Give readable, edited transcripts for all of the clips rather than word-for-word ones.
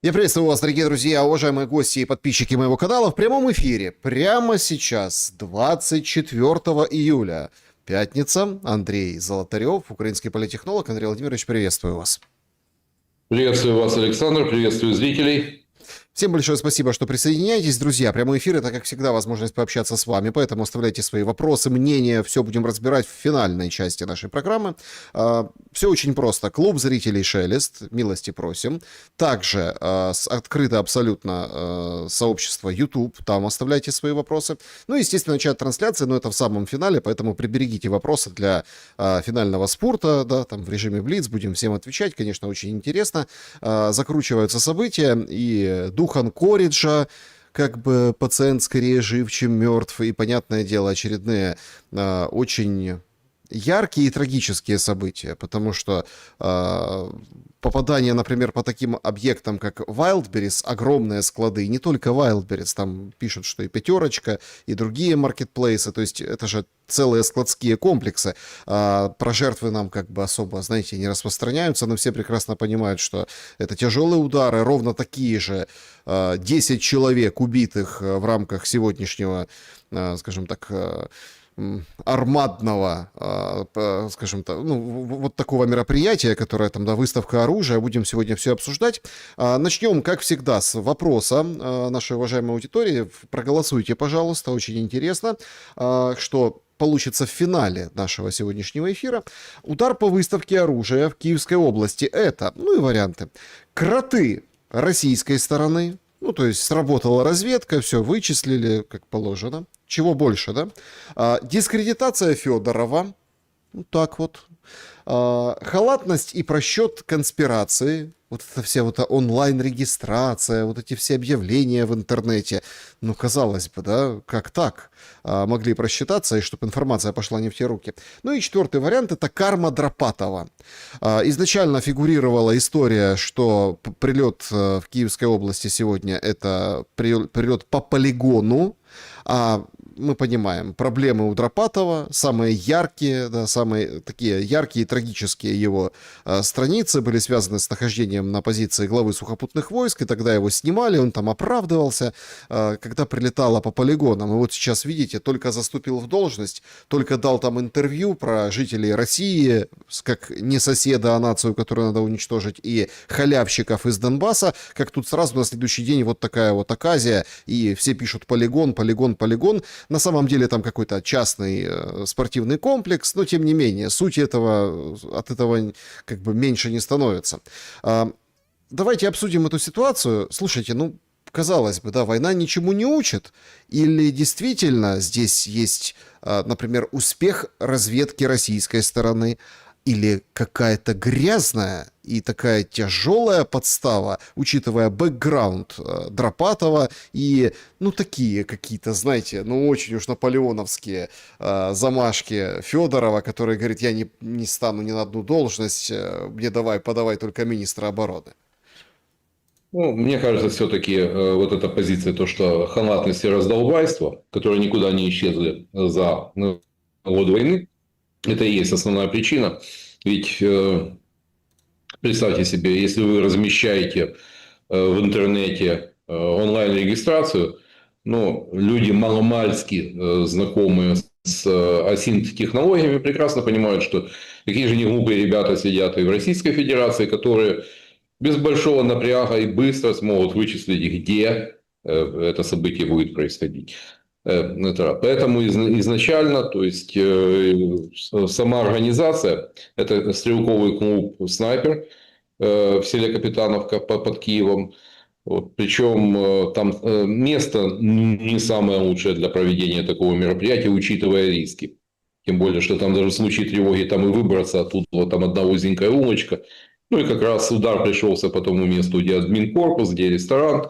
Я приветствую вас, дорогие друзья, уважаемые гости и подписчики моего канала в прямом эфире. Прямо сейчас, 24 июля, пятница. Андрей Золотарев, украинский политтехнолог. Андрей Владимирович, приветствую вас. Приветствую вас, Александр, приветствую зрителей. Всем большое спасибо, что присоединяетесь, друзья. Прямой эфир — это, как всегда, возможность пообщаться с вами, поэтому оставляйте свои вопросы, мнения. Все будем разбирать в финальной части нашей программы. Все очень просто. Клуб зрителей «Шелест», милости просим. Также открыто абсолютно сообщество YouTube, там оставляйте свои вопросы. Ну и, естественно, чат трансляции, но это в самом финале, поэтому приберегите вопросы для финального спорта, да, там в режиме Блиц, будем всем отвечать, конечно, очень интересно. Закручиваются события, и дух Анкориджа, как бы пациент скорее жив, чем мертв, и, понятное дело, очередные очень яркие и трагические события, потому что попадание, например, по таким объектам, как Wildberries, огромные склады, и не только Wildberries, там пишут, что и Пятерочка, и другие маркетплейсы, то есть это же целые складские комплексы. Про жертвы нам как бы особо, знаете, не распространяются, но все прекрасно понимают, что это тяжелые удары, ровно такие же 10 человек убитых в рамках сегодняшнего, скажем так, армадного, скажем так, ну, вот такого мероприятия, которое там, да, выставка оружия. Будем сегодня все обсуждать. Начнем, как всегда, с вопроса нашей уважаемой аудитории. Проголосуйте, пожалуйста, очень интересно, что получится в финале нашего сегодняшнего эфира. Удар по выставке оружия в Киевской области. Это, ну и варианты. Кроты российской стороны. Ну, то есть сработала разведка, все вычислили, как положено. Чего больше, да? Дискредитация Федорова. Ну, так вот. Халатность и просчет конспирации. Вот это вся вот онлайн-регистрация, вот эти все объявления в интернете. Ну, казалось бы, да, как так? Могли просчитаться, и чтобы информация пошла не в те руки. Ну и четвертый вариант — это карма Дропатова. Изначально фигурировала история, что прилет в Киевской области сегодня — это прилет по полигону. Мы понимаем, проблемы у Дропатова, самые яркие, да, самые такие яркие и трагические его страницы были связаны с нахождением на позиции главы сухопутных войск, и тогда его снимали, он там оправдывался, когда прилетало по полигонам. И вот сейчас, видите, только заступил в должность, только дал там интервью про жителей России, как не соседа, а нацию, которую надо уничтожить, и халявщиков из Донбасса, как тут сразу на следующий день вот такая вот оказия, и все пишут полигон, полигон, полигон. На самом деле там какой-то частный спортивный комплекс, но тем не менее, суть этого, от этого как бы меньше не становится. Давайте обсудим эту ситуацию. Слушайте, ну, казалось бы, да, война ничему не учит, или действительно здесь есть, например, успех разведки российской стороны, или какая-то грязная и такая тяжелая подстава, учитывая бэкграунд Дропатова и, ну, такие какие-то, знаете, ну, очень уж наполеоновские замашки Федорова, который говорит: я не стану ни на одну должность, мне подавай только министра обороны. Ну, мне кажется, все-таки вот эта позиция, то, что халатность и раздолбайство, которые никуда не исчезли за год войны, это и есть основная причина. Ведь представьте себе, если вы размещаете в интернете онлайн-регистрацию, ну, люди маломальски знакомые с асинт-технологиями прекрасно понимают, что какие же не глупые ребята сидят и в Российской Федерации, которые без большого напряга и быстро смогут вычислить, где это событие будет происходить. Поэтому изначально, то есть сама организация, это стрелковый клуб «Снайпер» в селе Капитановка под Киевом. Вот, причем там место не самое лучшее для проведения такого мероприятия, учитывая риски. Тем более, что там даже в случае тревоги там и выбраться оттуда, вот там одна узенькая улочка. Ну и как раз удар пришелся по тому месту, где админкорпус, где ресторан.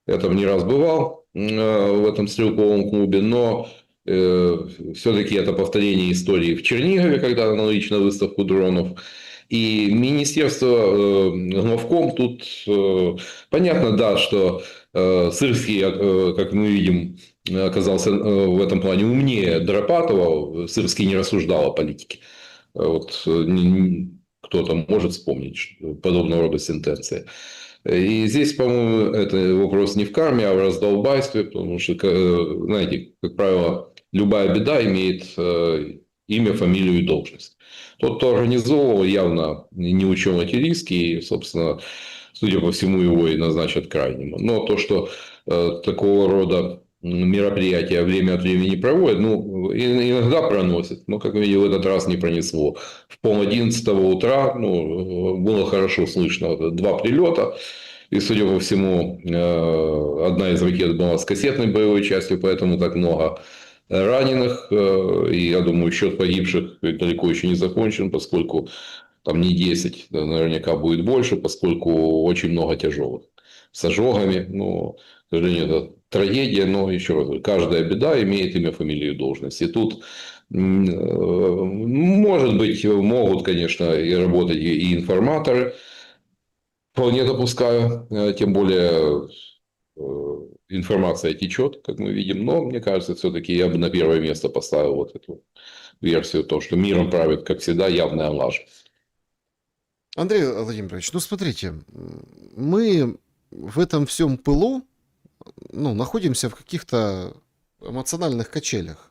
Я там не раз бывал в этом стрелковом клубе, но все-таки это повторение истории в Чернигове, когда аналогично выставку дронов. И министерство, главком тут понятно, да, что Сырский, как мы видим, оказался в этом плане умнее Дропатова. Сырский не рассуждал о политике. Вот кто-то может вспомнить подобного рода сентенции. И здесь, по-моему, это вопрос не в карме, а в раздолбайстве, потому что, знаете, как правило, любая беда имеет имя, фамилию и должность. Тот, кто организовывал, явно не учел эти риски, и, собственно, судя по всему, его и назначат крайним. Но то, что такого рода мероприятия время от времени проводят, ну, иногда проносят, но, как видел, в этот раз не пронесло. В 10:30 утра, ну, было хорошо слышно 2 прилета. И, судя по всему, одна из ракет была с кассетной боевой частью, поэтому так много раненых. И, я думаю, счет погибших далеко еще не закончен, поскольку там не 10, наверняка будет больше, поскольку очень много тяжелых. С ожогами, но, к сожалению, это трагедия, но, еще раз говорю, каждая беда имеет имя, фамилию и должность. И тут, может быть, могут, конечно, и работать и информаторы, вполне допускаю, тем более информация течет, как мы видим, но мне кажется, все-таки я бы на первое место поставил вот эту версию, то, что миром правит, как всегда, явная ложь. Андрей Владимирович, ну смотрите, мы в этом всем пылу, ну, находимся в каких-то эмоциональных качелях.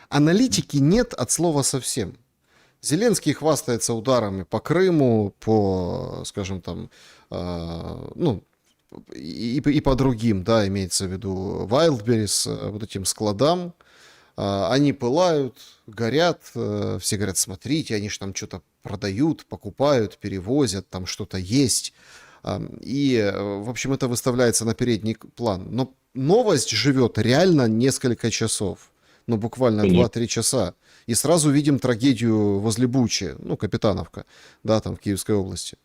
Аналитики нет от слова совсем. Зеленский хвастается ударами по Крыму, по, скажем там, ну, и по другим, да, имеется в виду Wildberries, вот этим складам. Они пылают, горят, все говорят, смотрите, они же там что-то продают, покупают, перевозят, там что-то есть. И, в общем, это выставляется на передний план. Но новость живет реально несколько часов. Ну, буквально 2-3 часа. И сразу видим трагедию возле Бучи, ну, Капитановка, да, там в Киевской области.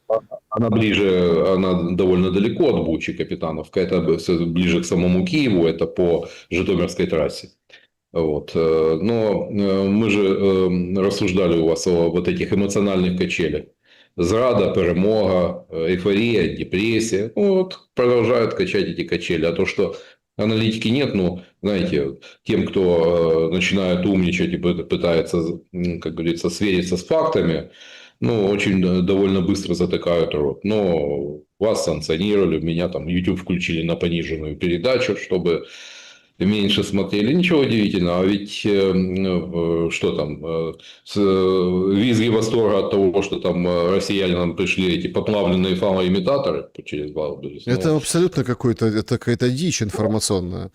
Она ближе, она довольно далеко от Бучи, Капитановка. Это ближе к самому Киеву, это по Житомирской трассе. Вот. Но мы же рассуждали у вас о вот этих эмоциональных качелях. Зрада, перемога, эйфория, депрессия. Ну, вот продолжают качать эти качели. А то, что аналитики нет, ну, знаете, тем, кто начинает умничать и пытается, как говорится, свериться с фактами, ну, очень довольно быстро затыкают рот. Но вас санкционировали, меня там YouTube включили на пониженную передачу, чтобы меньше смотрели. Ничего удивительного. А ведь что там, визги восторга от того, что там россиянам пришли эти поплавленные фалоимитаторы через Валберес. Это абсолютно это какая-то дичь информационная.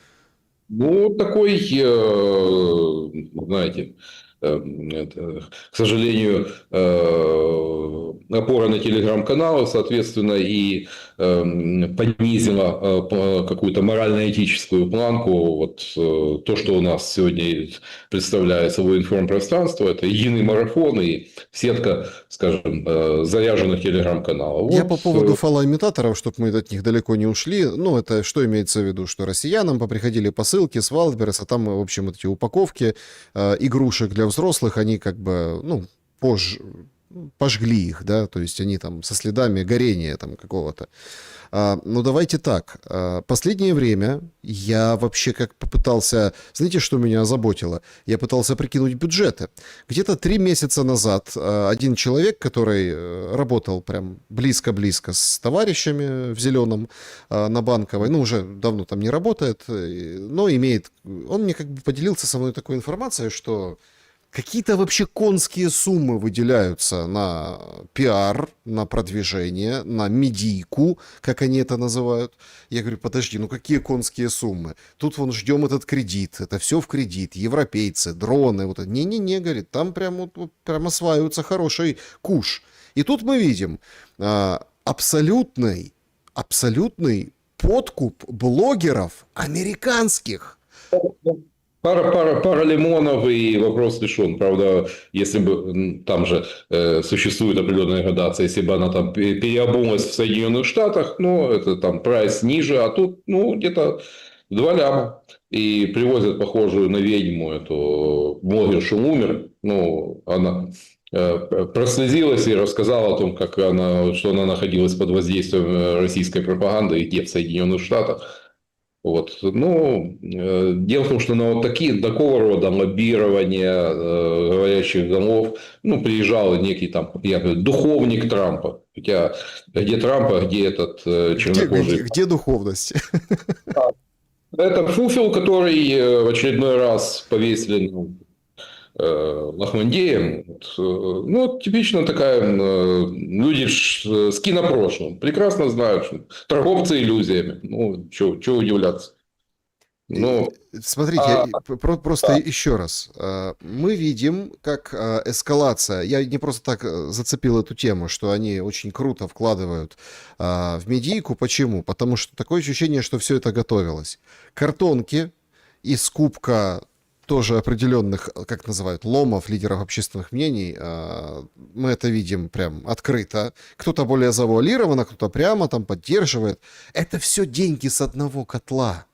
Ну, такой, знаете, к сожалению, опора на телеграм-каналы, соответственно, и понизила какую-то морально-этическую планку. Вот то, что у нас сегодня представляет собой информпространство, это единый марафон и сетка, скажем, заряженных телеграм-каналов. Я Вот. по поводу фалоимитаторов, чтобы мы от них далеко не ушли, ну, это что имеется в виду, что россиянам поприходили посылки с Wildberries, а там, в общем, вот эти упаковки игрушек для взрослых, они как бы, ну, пожгли их, да, то есть они там со следами горения там какого-то. Ну, давайте так. Последнее время я вообще как попытался... Знаете, что меня озаботило? Я пытался прикинуть бюджеты. Где-то 3 месяца назад один человек, который работал прям близко-близко с товарищами в Зеленом на Банковой, ну, уже давно там не работает, но имеет... Он мне как бы поделился со мной такой информацией, что... Какие-то вообще конские суммы выделяются на пиар, на продвижение, на медийку, как они это называют. Я говорю, подожди, ну какие конские суммы? Тут вон ждем этот кредит, это все в кредит, европейцы, дроны. Вот. Не-не-не, говорит, там прям, вот, прям осваивается хороший куш. И тут мы видим абсолютный подкуп блогеров американских. Пара лимонов и вопрос решен. Правда, если бы там же существует определенная градация, если бы она там переобулась в Соединенных Штатах, ну, это там прайс ниже, а тут, ну, где-то 2 ляма. И привозят похожую на ведьму эту блогершу Лумер. Ну, она прослезилась и рассказала о том, как что она находилась под воздействием российской пропаганды и где в Соединенных Штатах. Вот. Ну, дело в том, что на вот такого рода лоббирование говорящих голов, ну, приезжал некий там, я говорю, духовник Трампа. Хотя где Трамп, а где этот чернокожий? Где духовность? Это фуфел, который в очередной раз повесили Лохмандеем. Вот, ну, вот типично такая, люди с кинопрошлым. Прекрасно знают, что торговцы иллюзиями. Ну, чего удивляться. Ну, Смотрите, просто еще раз. Мы видим, как эскалация. Я не просто так зацепил эту тему, что они очень круто вкладывают в медийку. Почему? Потому что такое ощущение, что все это готовилось. Картонки и скупка тоже определенных, как называют, ломов, лидеров общественных мнений. Мы это видим прям открыто. Кто-то более завуалированно, кто-то прямо там поддерживает. Это все деньги с одного котла.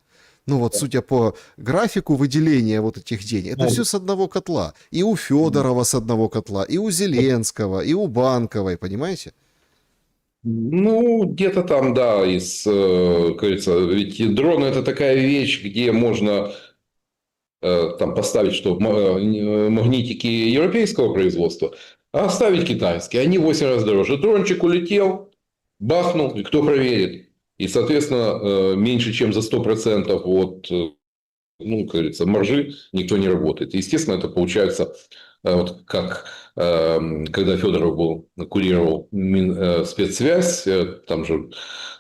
Ну вот, судя по графику выделения вот этих денег, это все с одного котла. И у Федорова с одного котла, и у Зеленского, и у Банковой, понимаете? ну, где-то там, да, как говорится, ведь дроны это такая вещь, где можно там поставить, что магнитики европейского производства, а оставить китайские. Они в 8 раз дороже. Дрончик улетел, бахнул, и кто проверит? И, соответственно, меньше чем за 100% от, ну, как говорится, маржи никто не работает. Естественно, это получается, вот как когда Федоров курировал спецсвязь, там же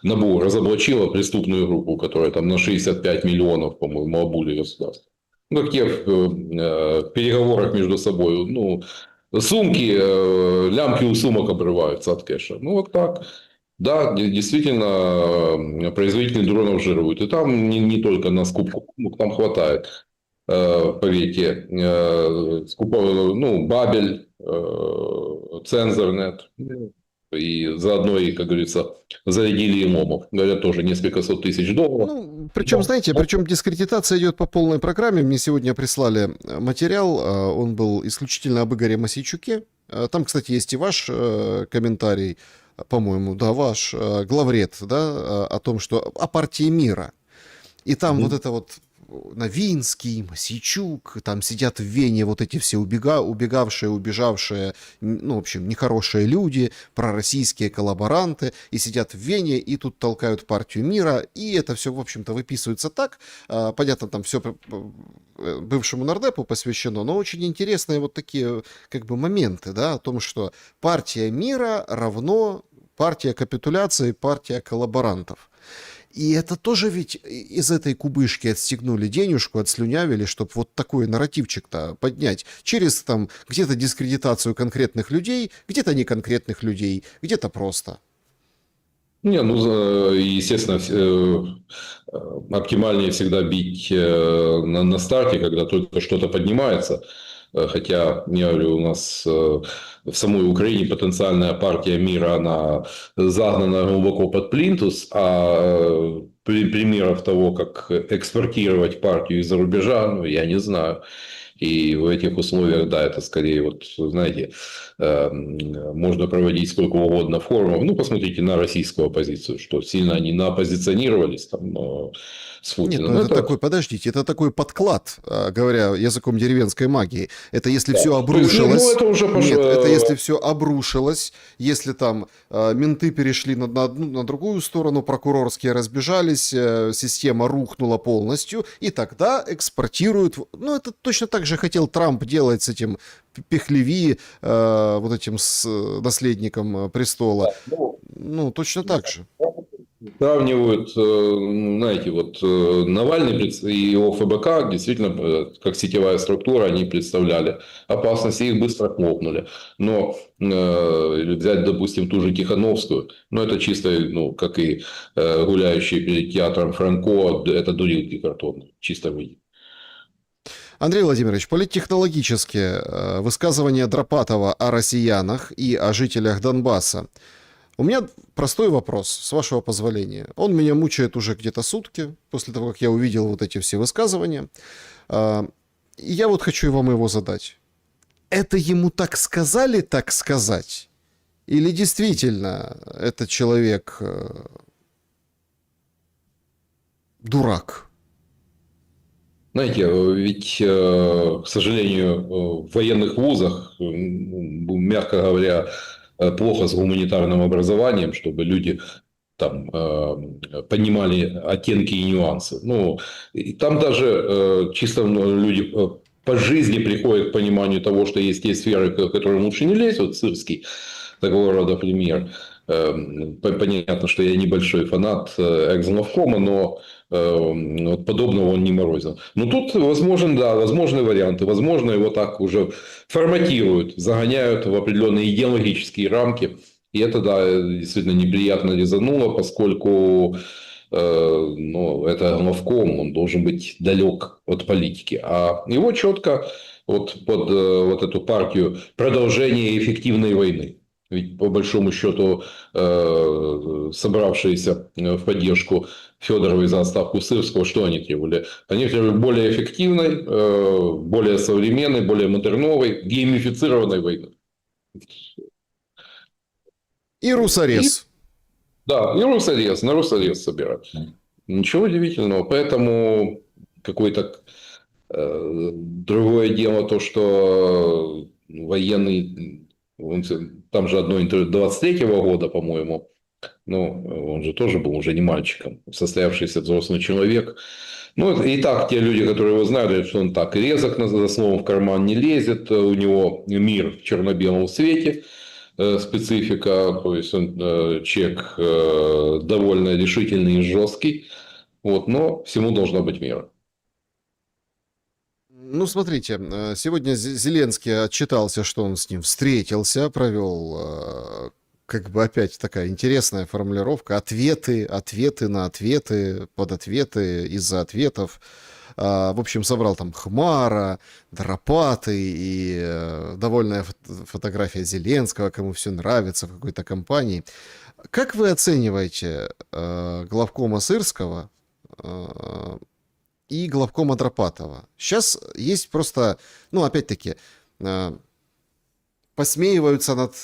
НАБУ разоблачила преступную группу, которая там на 65 миллионов, по-моему, обули государство. Ну, как те в переговорах между собой, ну, сумки, лямки у сумок обрываются от кэша. Ну, вот так. Да, действительно, производители дронов жируют. И там не только на скупку, там хватает. Поверьте, ну, Бабель, Цензорнет. И заодно, и, как говорится, зарядили и ломов. Говорят, тоже несколько сот тысяч долларов. Ну, причем, знаете, причем дискредитация идет по полной программе. Мне сегодня прислали материал, он был исключительно об Игоре Мосейчуке. Там, кстати, есть и ваш комментарий, по-моему, да, ваш главред, да, о том, что о партии мира. И там вот это вот Новинский, Мосейчук, там сидят в Вене вот эти все убегавшие, убежавшие, ну, в общем, нехорошие люди, пророссийские коллаборанты, и сидят в Вене, и тут толкают партию мира, и это все, в общем-то, выписывается так. Понятно, там все бывшему нардепу посвящено, но очень интересные вот такие, как бы, моменты, да, о том, что партия мира равно партия капитуляции, партия коллаборантов. И это тоже ведь из этой кубышки отстегнули денежку, отслюнявили, чтобы вот такой нарративчик-то поднять. Через там где-то дискредитацию конкретных людей, где-то не конкретных людей, где-то просто. Не, ну, естественно, оптимальнее всегда бить на старте, когда только что-то поднимается. Хотя, я говорю, у нас в самой Украине потенциальная партия мира, она загнана глубоко под плинтус, а примеров того, как экспортировать партию из-за рубежа, ну, я не знаю. И в этих условиях, да, это скорее, вот, знаете, можно проводить сколько угодно форумов. Ну, посмотрите на российскую оппозицию, что сильно они наоппозиционировались там с Нет, Путиным. ну это такой, подождите, это такой подклад, говоря языком деревенской магии. Это если все То есть, ну, обрушилось. это уже Нет, это если все обрушилось, если там менты перешли на другую сторону, прокурорские разбежались, система рухнула полностью, и тогда экспортируют. Ну, это точно так же хотел Трамп делать с этим Пехлеви, вот этим с наследником престола. Ну, точно так же. Сравнивают, знаете, вот Навальный и его ФБК действительно, как сетевая структура, они представляли опасность, и их быстро хлопнули. Но взять, допустим, ту же Тихановскую, ну, это чисто, ну, как и гуляющие перед театром Франко, это дурилки картонные, чисто выйдет. Андрей Владимирович, политтехнологически высказывания Дропатова о россиянах и о жителях Донбасса. У меня простой вопрос, с вашего позволения. Он меня мучает уже где-то сутки, после того, как я увидел вот эти все высказывания. И я вот хочу вам его задать. Это ему так сказали, так сказать? Или действительно этот человек дурак? Знаете, ведь, к сожалению, в военных вузах, мягко говоря, плохо с гуманитарным образованием, чтобы люди там понимали оттенки и нюансы. Ну, и там даже чисто люди по жизни приходят к пониманию того, что есть те сферы, к которым лучше не лезть. Вот Сырский такого рода пример. Понятно, что я небольшой фанат экс-главкома, но вот подобного он не морозил. Но тут возможен, да, возможны варианты. Возможно, его так уже форматируют, загоняют в определенные идеологические рамки. И это, да, действительно неприятно резануло, поскольку ну, это главком, он должен быть далек от политики. А его четко вот под вот эту партию продолжения эффективной войны. Ведь по большому счету собравшиеся в поддержку Федоровой за отставку Сырского, что они требовали? Они требовали более эффективной, более современной, более модерновой, геймифицированной войны. И И, русорез. да, и русорез, на русорез собирать. Ничего удивительного. Поэтому какой-то другое дело то, что военный, там же одно интервью 23-го года, по-моему, ну, он же тоже был уже не мальчиком, состоявшийся взрослый человек. Ну, и так те люди, которые его знают, говорят, что он так резок за словом в карман не лезет, у него мир в черно-белом свете, специфика, то есть он человек довольно решительный и жесткий, вот, но всему должна быть мера. Ну, смотрите, сегодня Зеленский отчитался, что он с ним встретился, провел, как бы опять такая интересная формулировка, ответы на ответы, под ответы, из-за ответов. В общем, собрал там Хмара, Драпаты и довольная фотография Зеленского, кому все нравится в какой-то компании. Как вы оцениваете главкома Сырского и главкома Драпатова? Сейчас есть просто, ну, опять-таки, посмеиваются над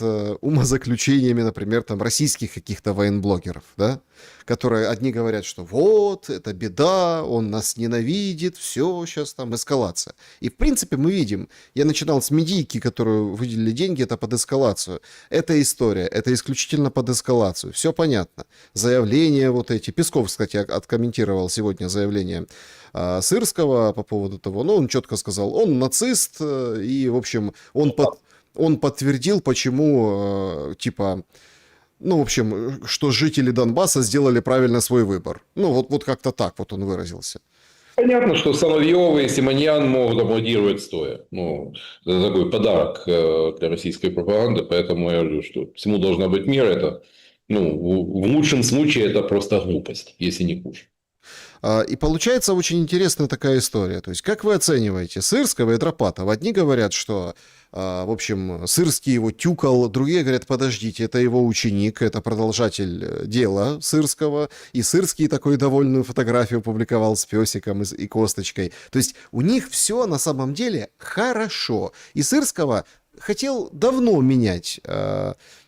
умозаключениями, например, там, российских каких-то военблогеров, да, которые одни говорят, что вот, это беда, он нас ненавидит, все, сейчас там эскалация. И, в принципе, мы видим, я начинал с медийки, которую выделили деньги, это под эскалацию. Эта история, это исключительно под эскалацию, все понятно. Заявления вот эти, Песков, кстати, откомментировал сегодня заявление Сырского по поводу того, ну, он четко сказал, он нацист, и, в общем, он подтвердил, почему, типа, ну, в общем, что жители Донбасса сделали правильно свой выбор. Ну, вот как-то так вот он выразился. Понятно, что Соловьев и Симоньян могут аплодировать стоя. Ну, это такой подарок для российской пропаганды, поэтому я говорю, что всему должна быть мера. Это, ну, в лучшем случае это просто глупость, если не хуже. И получается очень интересная такая история. То есть, как вы оцениваете Сырского и Драпатова? Одни говорят, что, в общем, Сырский его тюкал, другие говорят, подождите, это его ученик, это продолжатель дела Сырского, и Сырский такую довольную фотографию публиковал с песиком и косточкой. То есть, у них все на самом деле хорошо. И Сырского хотел давно менять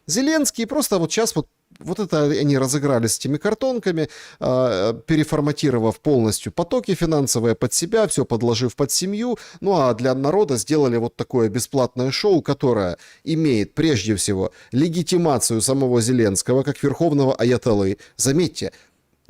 Зеленский, просто вот сейчас вот это они разыграли с этими картонками, переформатировав полностью потоки финансовые под себя, все подложив под семью. Ну а для народа сделали вот такое бесплатное шоу, которое имеет прежде всего легитимацию самого Зеленского как верховного аятоллы. Заметьте,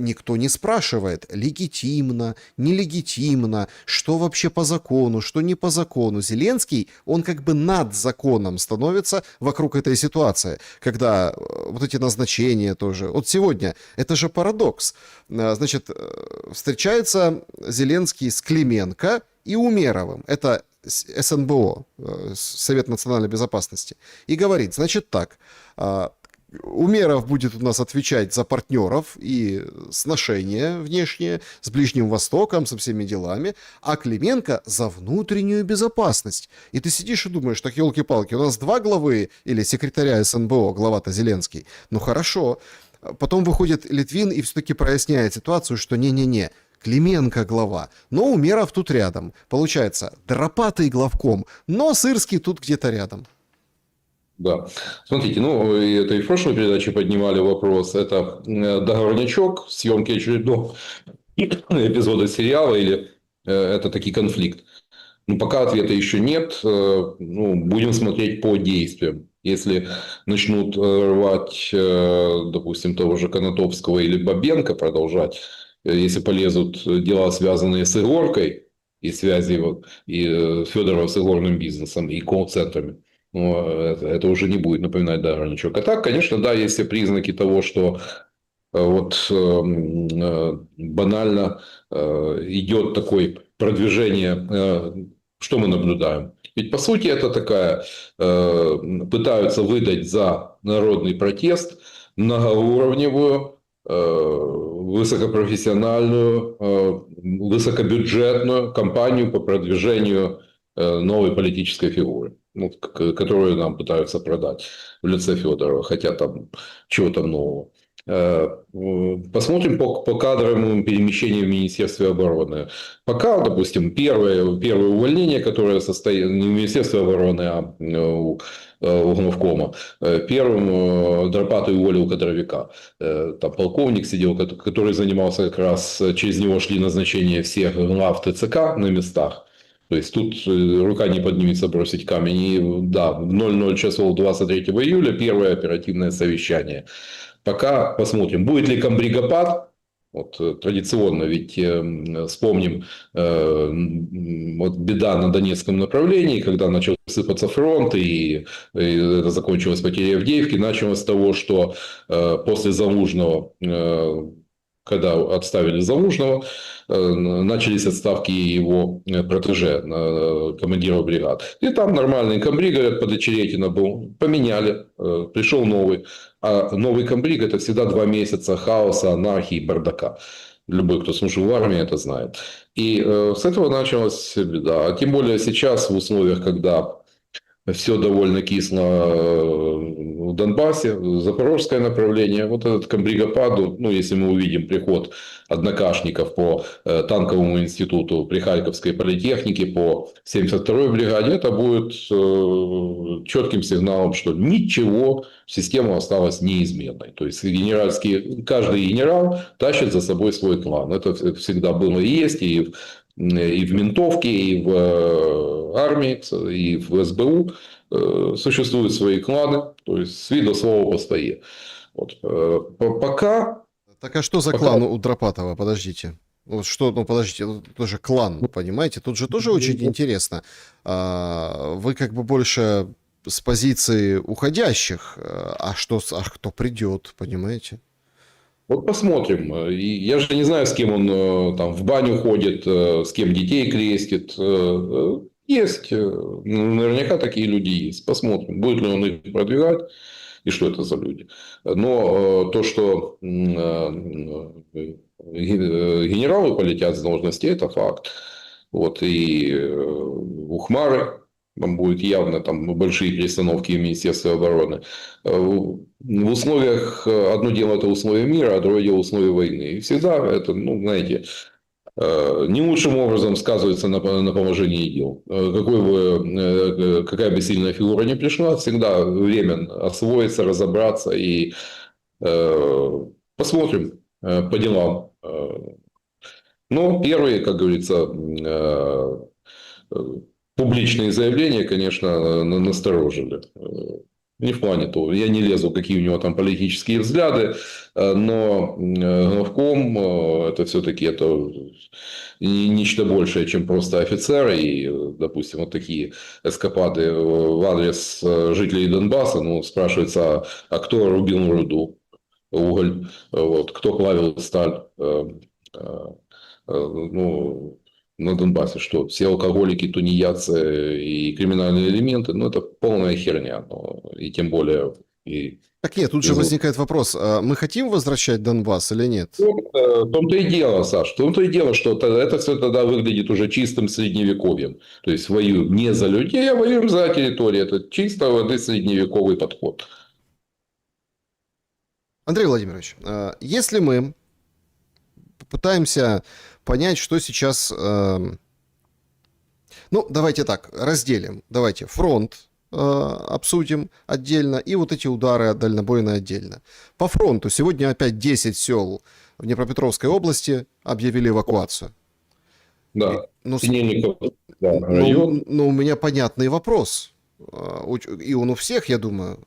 никто не спрашивает, легитимно, нелегитимно, что вообще по закону, что не по закону. Зеленский, он как бы над законом становится вокруг этой ситуации, когда вот эти назначения тоже. Вот сегодня, это же парадокс. Значит, встречается Зеленский с Клименко и Умеровым. Это СНБО, Совет национальной безопасности. И говорит, значит так, Умеров будет у нас отвечать за партнеров и сношения внешние с Ближним Востоком, со всеми делами, а Клименко за внутреннюю безопасность. И ты сидишь и думаешь, так елки-палки, у нас два главы или секретаря СНБО, глава-то Зеленский. Ну хорошо. Потом выходит Литвин и все-таки проясняет ситуацию, что не-не-не, Клименко глава, но Умеров тут рядом. Получается, Драпатый главком, но Сырский тут где-то рядом. Да. Смотрите, ну, это и в прошлой передаче поднимали вопрос. Это договорнячок, съемки очередного эпизода сериала или это таки конфликт? Ну, пока ответа еще нет. Ну, будем смотреть по действиям. Если начнут рвать, допустим, того же Конотопского или Бабенко продолжать, если полезут дела, связанные с Игоркой и связи Федорова с игорным бизнесом и колл-центрами, ну, это уже не будет напоминать Дорничок. А так, конечно, да, есть все признаки того, что банально идет такое продвижение. Что мы наблюдаем? Ведь по сути это такая, пытаются выдать за народный протест многоуровневую, высокопрофессиональную, высокобюджетную кампанию по продвижению новой политической фигуры, ну, которую нам пытаются продать в лице Федорова, хотя там чего там нового. Посмотрим по кадровым перемещениям в Министерстве обороны. Пока, допустим, первое увольнение, которое состоит не в Министерстве обороны, а у Главкома. Первым Дропатый уволил кадровика. Там полковник сидел, который занимался как раз, через него шли назначения всех глав ТЦК на местах. То есть тут рука не поднимется бросить камень. И да, в 00 часов 23 июля первое оперативное совещание. Пока посмотрим, будет ли комбригопад. Вот традиционно, ведь вспомним вот беда на Донецком направлении, когда начал сыпаться фронт, и это закончилось потерей Авдеевки, началось с того, что после Залужного, когда отставили Залужного, начались отставки его протеже, командира бригад. И там нормальный комбриг, говорят, под Очеретино был. Поменяли, пришел новый. А новый комбриг – это всегда 2 месяца хаоса, анархии, бардака. Любой, кто служил в армии, это знает. И с этого началась беда. А тем более сейчас в условиях, когда все довольно кисло в Донбассе, Запорожское направление. Вот этот комбригопаду, ну, если мы увидим приход однокашников по танковому институту при Харьковской политехнике, по 72-й бригаде, это будет четким сигналом, что ничего, система осталась неизменной. То есть каждый генерал тащит за собой свой клан. Это всегда было и есть, и в ментовке, и в армии, и в СБУ существуют свои кланы, то есть с виду слова постоит. Вот. Пока... Так а что за клан у Дропатова? Подождите. Вот что, ну подождите, это тоже клан, понимаете? Тут же тоже очень интересно. Вы как бы больше с позиции уходящих, а кто придет, понимаете? Вот посмотрим. Я же не знаю, с кем он там в баню ходит, с кем детей крестит. Есть. Наверняка такие люди есть. Посмотрим, будет ли он их продвигать и что это за люди. Но то, что генералы полетят с должностей, это факт. Вот. И у Хмары там будет явно большие перестановки в Министерстве обороны. В условиях, одно дело это условия мира, а другое дело условия войны. И всегда это, ну, знаете, не лучшим образом сказывается на положении дел. Какая бы сильная фигура ни пришла, всегда время освоиться, разобраться и посмотрим по делам. Но первые, как говорится, публичные заявления, конечно, насторожили. Не в плане того, я не лезу, какие у него там политические взгляды, но Главком это все-таки это нечто большее, чем просто офицер. И, допустим, вот такие эскапады в адрес жителей Донбасса, ну, спрашивается, а кто рубил руду, уголь, вот, кто плавил сталь, ну, на Донбассе, что все алкоголики, тунеядцы и криминальные элементы, ну, это полная херня. И тем более... Так нет, тут же возникает вопрос, мы хотим возвращать Донбасс или нет? В том-то и дело, Саш, в том-то и дело, что это все тогда выглядит уже чистым средневековьем. То есть воюем не за людей, а воюем за территорию. Это чисто воды средневековый подход. Андрей Владимирович, если мы попытаемся понять, что сейчас... Ну, давайте так, разделим. Давайте фронт, обсудим отдельно, и вот эти удары дальнобойные отдельно. По фронту сегодня опять 10 сел в Днепропетровской области объявили эвакуацию. Да, Ну, Синельников, да, ну, район. ну, у меня понятный вопрос. И он у всех, я думаю,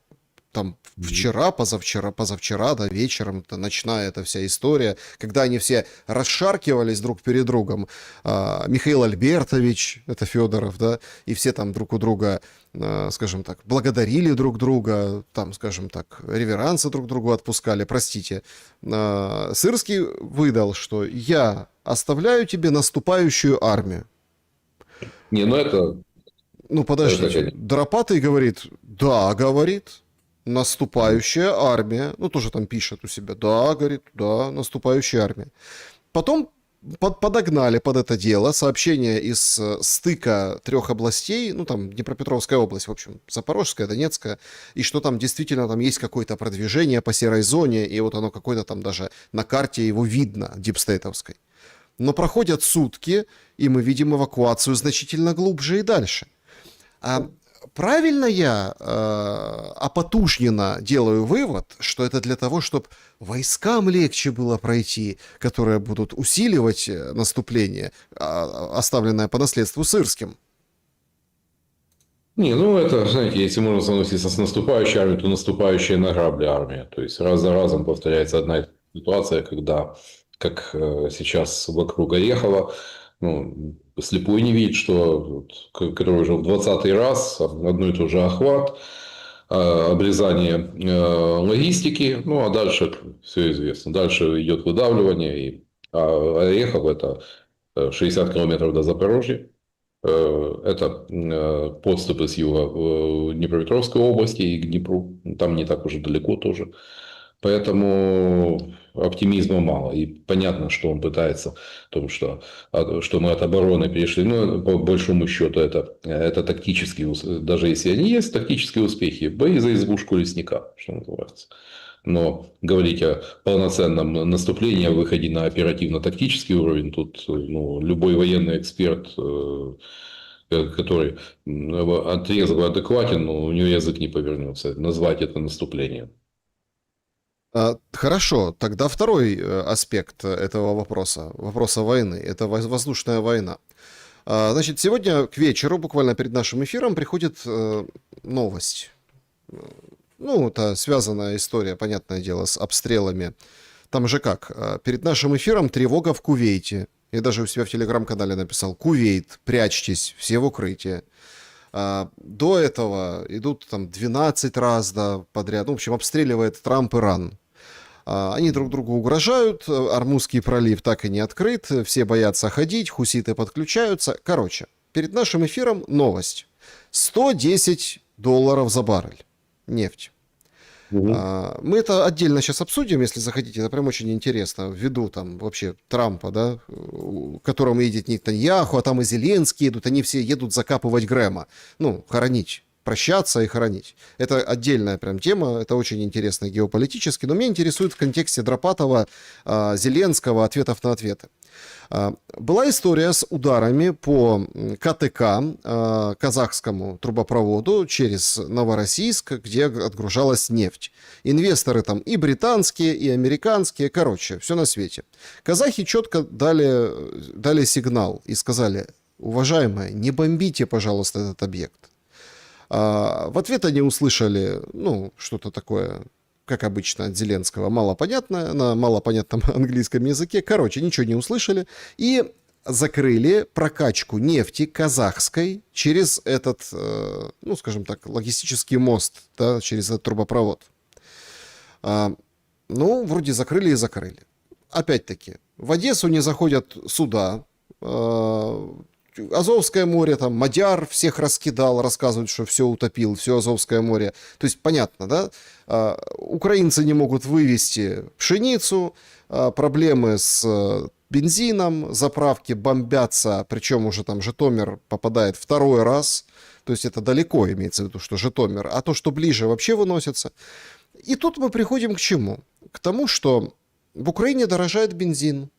там вчера, позавчера, да, вечером, это ночная эта вся история, когда они все расшаркивались друг перед другом. Михаил Альбертович, это Федоров, да, и все там друг у друга, скажем так, благодарили друг друга, там, скажем так, реверансы друг другу отпускали, простите. Сырский выдал, что я оставляю тебе наступающую армию. Не, ну Ну, это подождите. конечно. Дропатый говорит, да, говорит, наступающая армия. Ну, тоже там пишет у себя, да, говорит, да, наступающая армия. Потом подогнали под это дело сообщение из стыка 3 областей, ну, там, Днепропетровская область, в общем, Запорожская, Донецкая, и что там действительно там есть какое-то продвижение по серой зоне, и вот оно какое-то там даже на карте его видно, дипстейтовской. Но проходят сутки, и мы видим эвакуацию значительно глубже и дальше. А правильно я опотушненно делаю вывод, что это для того, чтобы войскам легче было пройти, которые будут усиливать наступление, оставленное по наследству Сырским? Не, ну это, знаете, если можно соотноситься с наступающей армией, то наступающая на грабли армия. То есть раз за разом повторяется одна ситуация, когда, как сейчас вокруг Орехова, ну, слепой не видит, что который уже в 20-й раз одно и то же охват, обрезание логистики, ну а дальше все известно. Дальше идет выдавливание, и Орехов это 60 километров до Запорожья. Это подступы с юга в Днепропетровской области и к Днепру. Там не так уже далеко тоже. Поэтому оптимизма мало. И понятно, что он пытается в том, что мы от обороны перешли. Но по большому счету это тактические, даже если они есть, тактические успехи. Бои за избушку лесника, что называется. Но говорить о полноценном наступлении, о выходе на оперативно-тактический уровень, тут ну, любой военный эксперт, который отрезок адекватен, но у него язык не повернется назвать это наступлением. Хорошо, тогда второй аспект этого вопроса войны, это воздушная война. Значит, сегодня к вечеру, буквально перед нашим эфиром, приходит новость. Ну, это связанная история, понятное дело, с обстрелами. Там же как, перед нашим эфиром тревога в Кувейте. Я даже у себя в телеграм-канале написал: Кувейт, прячьтесь, все в укрытие. До этого идут там 12 раз подряд. Ну, в общем, обстреливает Трамп Иран. Они друг другу угрожают, Ормузский пролив так и не открыт, все боятся ходить, хуситы подключаются. Короче, перед нашим эфиром новость. $110 за баррель нефть. Мы это отдельно сейчас обсудим, если захотите, это прям очень интересно, ввиду там вообще Трампа, да, к которому едет Нетаньяху, а там и Зеленский едут, они все едут закапывать Грэма, ну, хоронить. Прощаться и хоронить. Это отдельная прям тема, это очень интересно геополитически, но меня интересует в контексте Дропатова, Зеленского, ответов на ответы. Была история с ударами по КТК, казахскому трубопроводу через Новороссийск, где отгружалась нефть. Инвесторы там и британские, и американские, короче, все на свете. Казахи четко дали сигнал и сказали: уважаемые, не бомбите, пожалуйста, этот объект. В ответ они услышали, ну, что-то такое, как обычно, от Зеленского, малопонятное, на малопонятном английском языке. Короче, ничего не услышали. И закрыли прокачку нефти казахской через этот, ну, скажем так, логистический мост, да, через этот трубопровод. Ну, вроде закрыли и закрыли. Опять-таки, в Одессу не заходят суда. Азовское море, там, Мадяр всех раскидал, рассказывают, что все утопил, все Азовское море. То есть, понятно, да? Украинцы не могут вывести пшеницу, проблемы с бензином, заправки бомбятся, причем уже там Житомир попадает второй раз, то есть это далеко имеется в виду, что Житомир, а то, что ближе, вообще выносится. И тут мы приходим к чему? К тому, что в Украине дорожает бензин.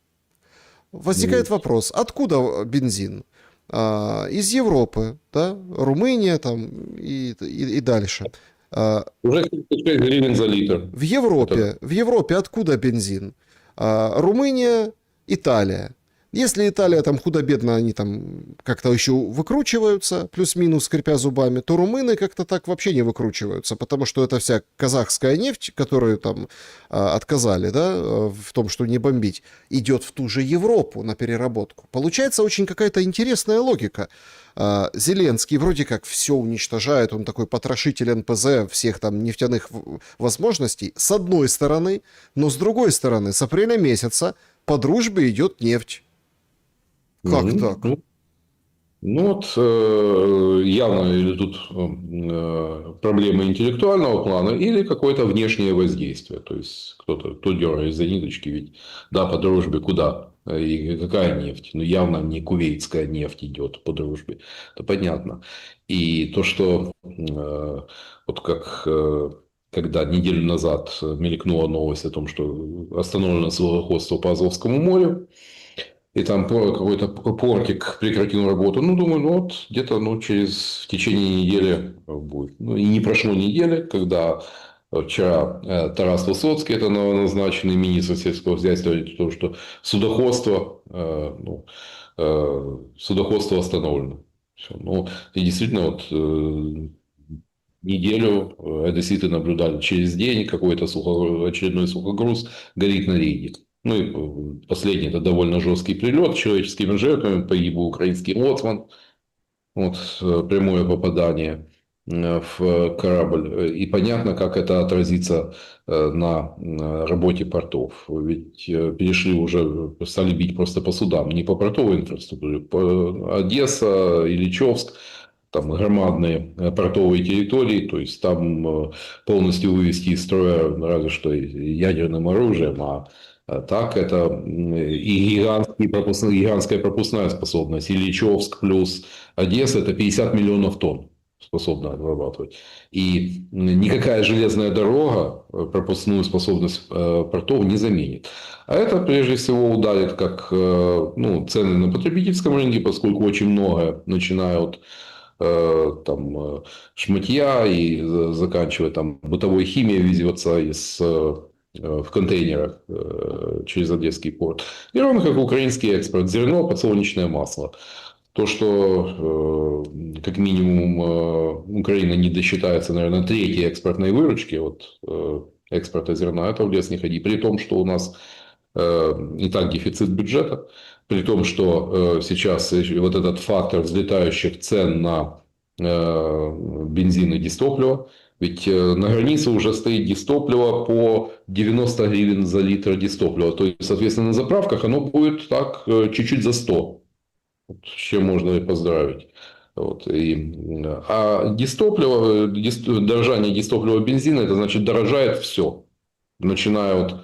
Возникает вопрос, откуда бензин? из Европы, да, Румыния там и дальше. Уже 76 гривен за литр. Это В Европе откуда бензин? Румыния, Италия. Если Италия там худо-бедно, они там как-то еще выкручиваются, плюс-минус скрипя зубами, то румыны как-то так вообще не выкручиваются, потому что это вся казахская нефть, которую там отказали, да, в том, что не бомбить, идет в ту же Европу на переработку. Получается очень какая-то интересная логика. Зеленский вроде как все уничтожает, он такой потрошитель НПЗ всех там нефтяных возможностей, с одной стороны, но с другой стороны, с апреля месяца по дружбе идет нефть. Как Мгм. так? Ну вот явно или тут проблема интеллектуального плана, или какое-то внешнее воздействие. То есть кто дергает за ниточки, ведь да, по дружбе куда? И какая нефть? Ну, явно не кувейтская нефть идет по дружбе. Это понятно. И то, что вот как когда неделю назад мелькнула новость о том, что остановлено судоходство по Азовскому морю, и там какой-то портик прекратил работу. Ну, думаю, ну вот где-то в течение недели будет. Ну, и не прошло недели, когда вчера Тарас Высоцкий, это новоназначенный министр сельского хозяйства, говорит о том, что судоходство остановлено. Всё. Ну, и действительно, вот неделю одесситы наблюдали через день какой-то очередной сухогруз горит на рейде. Ну и последний это довольно жесткий прилет человеческими жертвами, погиб украинский лоцман, вот прямое попадание в корабль. И понятно, как это отразится на работе портов. Ведь перешли уже, стали бить просто по судам, не по портовой инфраструктуре, по Одесса, Ильичевск, там громадные портовые территории, то есть там полностью вывести из строя разве что ядерным оружием, так это и гигантская пропускная способность. Ильичевск плюс Одесса – это 50 миллионов тонн способна обрабатывать. И никакая железная дорога пропускную способность портов не заменит. А это, прежде всего, ударит как цены на потребительском рынке, поскольку очень много начинают шматья и заканчивая там бытовой химией везется в контейнерах через Одесский порт. И ровно как украинский экспорт. Зерно, подсолнечное масло. То, что как минимум Украина не досчитается, наверное, третьей экспортной выручки от экспорта зерна, это в лес не ходи. При том, что у нас и так дефицит бюджета, при том, что сейчас вот этот фактор взлетающих цен на бензин и дистопливо, ведь на границе уже стоит дистопливо по 90 гривен за литр дистоплива. То есть, соответственно, на заправках оно будет так чуть-чуть за 100. Вот, с чем можно и поздравить. Вот, дорожание дистоплива бензина, это значит дорожает все. Начиная от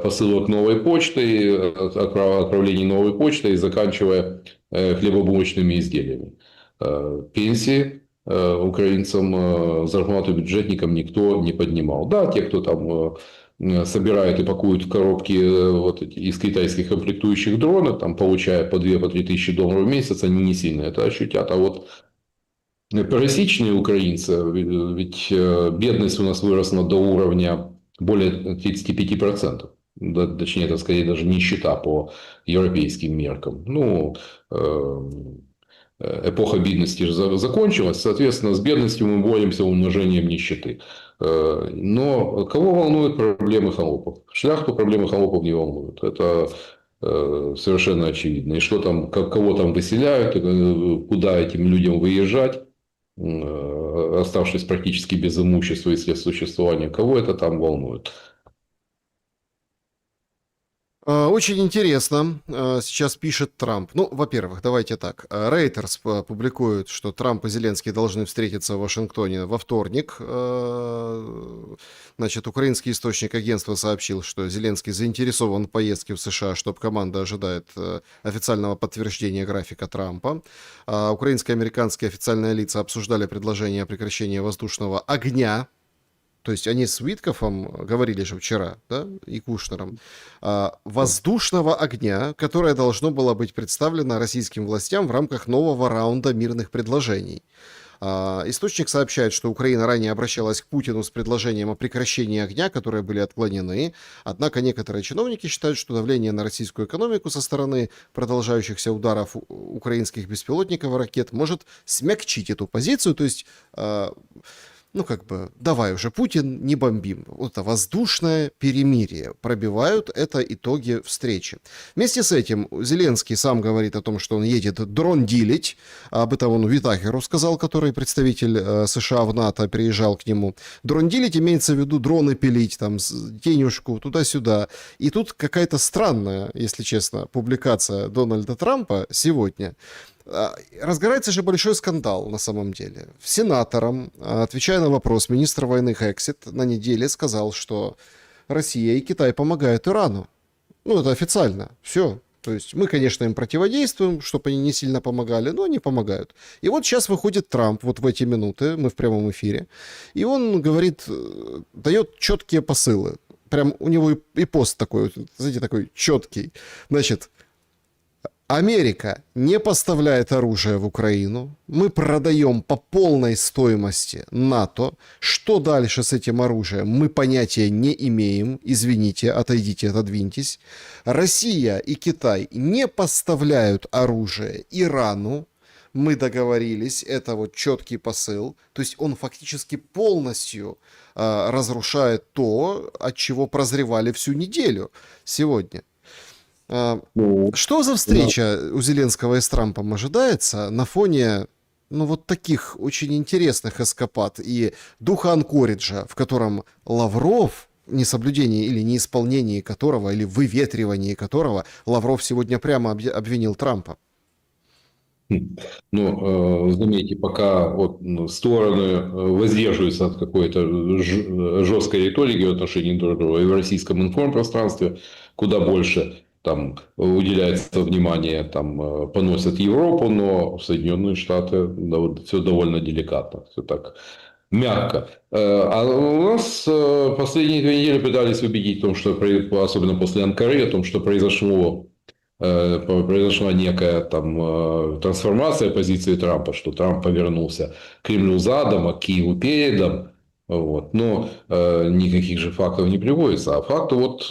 посылок новой почты, отправлений новой почты и заканчивая хлебобулочными изделиями. Пенсии украинцам, зарплату бюджетникам никто не поднимал. Да, те, кто там собирает и пакует в коробки из китайских комплектующих дронов, там, получая по 2-3 тысячи долларов в месяц, они не сильно это ощутят. А вот пересечные украинцы, ведь бедность у нас выросла до уровня более 35%. Да, точнее, это скорее даже нищета по европейским меркам. Эпоха бедности же закончилась, соответственно, с бедностью мы боремся умножением нищеты. Но кого волнуют проблемы холопов? Шляхту проблемы холопов не волнуют. Это совершенно очевидно. И что там, кого там выселяют, куда этим людям выезжать, оставшись практически без имущества и средств существования, кого это там волнует? Очень интересно. Сейчас пишет Трамп. Ну, во-первых, давайте так. Reuters публикует, что Трамп и Зеленский должны встретиться в Вашингтоне во вторник. Значит, украинский источник агентства сообщил, что Зеленский заинтересован в поездке в США, чтобы команда ожидает официального подтверждения графика Трампа. Украинские и американские официальные лица обсуждали предложение о прекращении воздушного огня. то есть они с Уиткофом говорили же вчера, да, и Кушнером, воздушного огня, которое должно было быть представлено российским властям в рамках нового раунда мирных предложений. Источник сообщает, что Украина ранее обращалась к Путину с предложением о прекращении огня, которые были отклонены. Однако некоторые чиновники считают, что давление на российскую экономику со стороны продолжающихся ударов украинских беспилотников и ракет может смягчить эту позицию. То есть, ну как бы, давай уже, Путин, не бомбим. Вот это воздушное перемирие. Пробивают это итоги встречи. Вместе с этим Зеленский сам говорит о том, что он едет дрон-дилить. Об этом он Витахеру сказал, который представитель США в НАТО приезжал к нему. Дрон-дилить имеется в виду дроны пилить, там, денежку туда-сюда. И тут какая-то странная, если честно, публикация Дональда Трампа сегодня. Разгорается же большой скандал на самом деле. Сенаторам, отвечая на вопрос, министр войны Хексет на неделе сказал, что Россия и Китай помогают Ирану. Ну, это официально. Все. То есть мы, конечно, им противодействуем, чтобы они не сильно помогали, но они помогают. И вот сейчас выходит Трамп вот в эти минуты, мы в прямом эфире, и он говорит, дает четкие посылы. Прям у него и пост такой, знаете, такой четкий. Значит, Америка не поставляет оружие в Украину. Мы продаем по полной стоимости НАТО. Что дальше с этим оружием, мы понятия не имеем. Извините, отойдите, отодвиньтесь. Россия и Китай не поставляют оружие Ирану. Мы договорились, это вот четкий посыл. То есть он фактически полностью разрушает то, от чего прозревали всю неделю сегодня. Что за встреча у Зеленского и с Трампом ожидается на фоне, ну, вот таких очень интересных эскапад и духа Анкориджа, в котором Лавров, несоблюдение или неисполнение которого, или выветривание которого, Лавров сегодня прямо обвинил Трампа? Ну, заметьте, пока вот стороны воздерживаются от какой-то жесткой риторики в отношении друг друга, и в российском информпространстве куда больше там уделяется внимание, там поносят Европу, но Соединенные Штаты все довольно деликатно, все так мягко. А у нас последние 2 недели пытались убедить в том, что, особенно после Анкары, о том, что произошла некая там трансформация позиции Трампа, что Трамп повернулся к Кремлю задом, а к Киеву передом. Вот. Но никаких же фактов не приводится. А факты вот,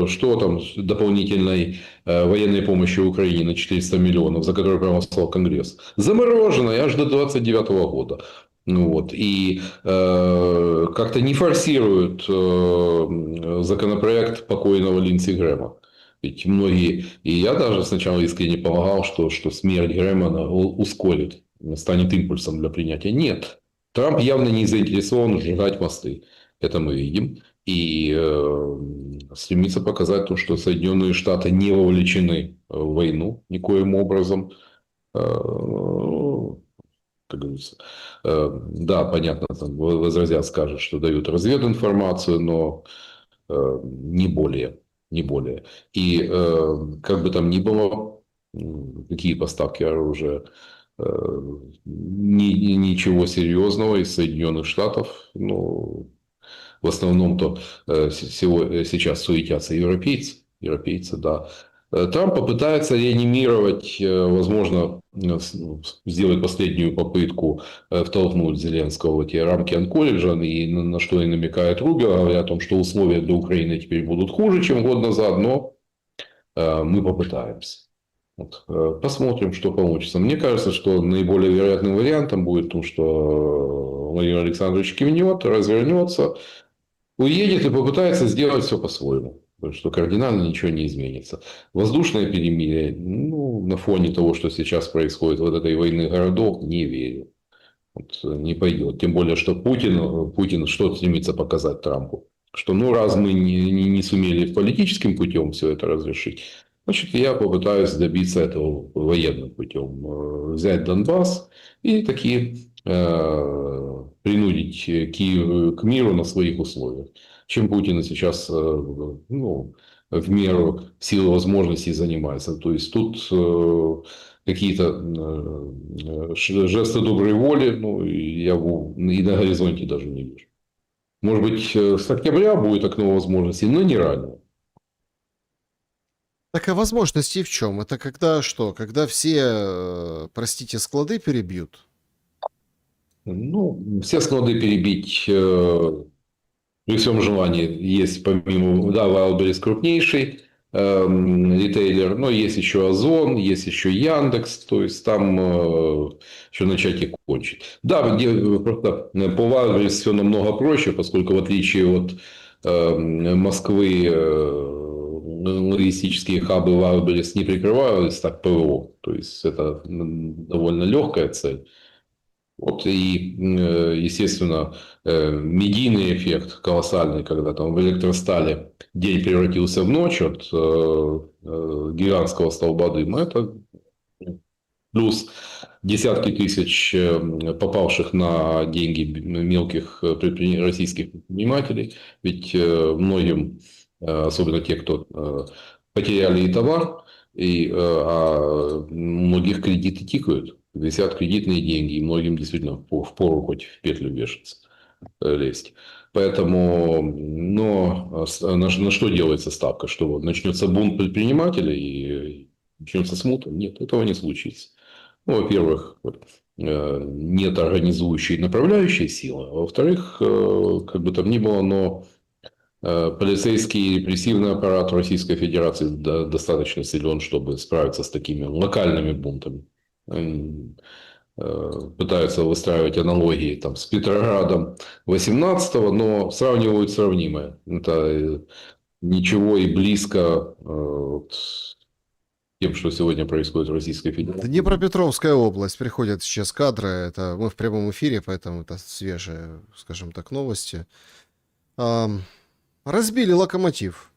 что там с дополнительной военной помощи Украине на 400 миллионов, за которую проголосовал Конгресс, заморожено аж до 2029 года. Вот. И как-то не форсируют законопроект покойного Линдси Грэма. Ведь многие, и я даже сначала искренне полагал, что смерть Грэма ускорит, станет импульсом для принятия. Нет. Трамп явно не заинтересован сжигать мосты. Это мы видим. И стремится показать то, что Соединенные Штаты не вовлечены в войну никоим образом. Как говорится, да, понятно, там возразят, скажут, что дают развединформацию, но не более. Не более. И как бы там ни было, какие поставки оружия, ничего серьезного из Соединенных Штатов. Ну, в основном-то сейчас суетятся европейцы. Европейцы, да. Трамп попытается реанимировать, возможно, сделать последнюю попытку втолкнуть Зеленского в эти рамки Анкориджа, и на что и намекает Рубио, говоря о том, что условия для Украины теперь будут хуже, чем год назад, но мы попытаемся. Вот. Посмотрим, что получится. Мне кажется, что наиболее вероятным вариантом будет то, что Владимир Александрович кивнет, развернется, уедет и попытается сделать все по-своему. Потому что кардинально ничего не изменится. Воздушное перемирие, ну, на фоне того, что сейчас происходит, вот этой войны городов, не верю. Вот, не пойдет. Тем более, что Путин что стремится показать Трампу? Что ну раз мы не сумели политическим путем все это разрешить, значит, я попытаюсь добиться этого военным путем. Взять Донбасс и такие принудить Киев к миру на своих условиях. Чем Путин сейчас ну, в меру силы возможностей занимается. То есть тут какие-то жесты доброй воли, ну, я и на горизонте даже не вижу. Может быть, с октября будет окно возможностей, но не ранее. Так а возможности в чем? Это когда что? Когда все, простите, склады перебьют? Ну, все склады перебить при всем желании есть, помимо, да, Wildberries крупнейший ритейлер, но есть еще Озон, есть еще Яндекс, то есть там еще начать и кончить. Да, просто по Wildberries все намного проще, поскольку в отличие от Москвы логистические хабы Wildberries не прикрывались так ПВО, то есть это довольно легкая цель. Вот и, естественно, медийный эффект колоссальный, когда там в электростале день превратился в ночь от гигантского столба дыма. Это плюс десятки тысяч попавших на деньги мелких российских предпринимателей. Ведь многим, особенно те, кто потеряли и товар, а многих кредиты тикают. Висят кредитные деньги, и многим действительно впору хоть в петлю вешаться, лезть. Поэтому, но на что делается ставка? Что вот начнется бунт предпринимателей и начнется смута? Нет, этого не случится. Ну, во-первых, нет организующей и направляющей силы. А во-вторых, как бы там ни было, но полицейский и репрессивный аппарат Российской Федерации достаточно силен, чтобы справиться с такими локальными бунтами. Они пытаются выстраивать аналогии там, с Петроградом 18-го, но сравнивают сравнимое. Это ничего и близко вот, с тем, что сегодня происходит в Российской Федерации. Днепропетровская область. Приходят сейчас кадры. Это мы в прямом эфире, поэтому это свежие, скажем так, новости. Разбили локомотив.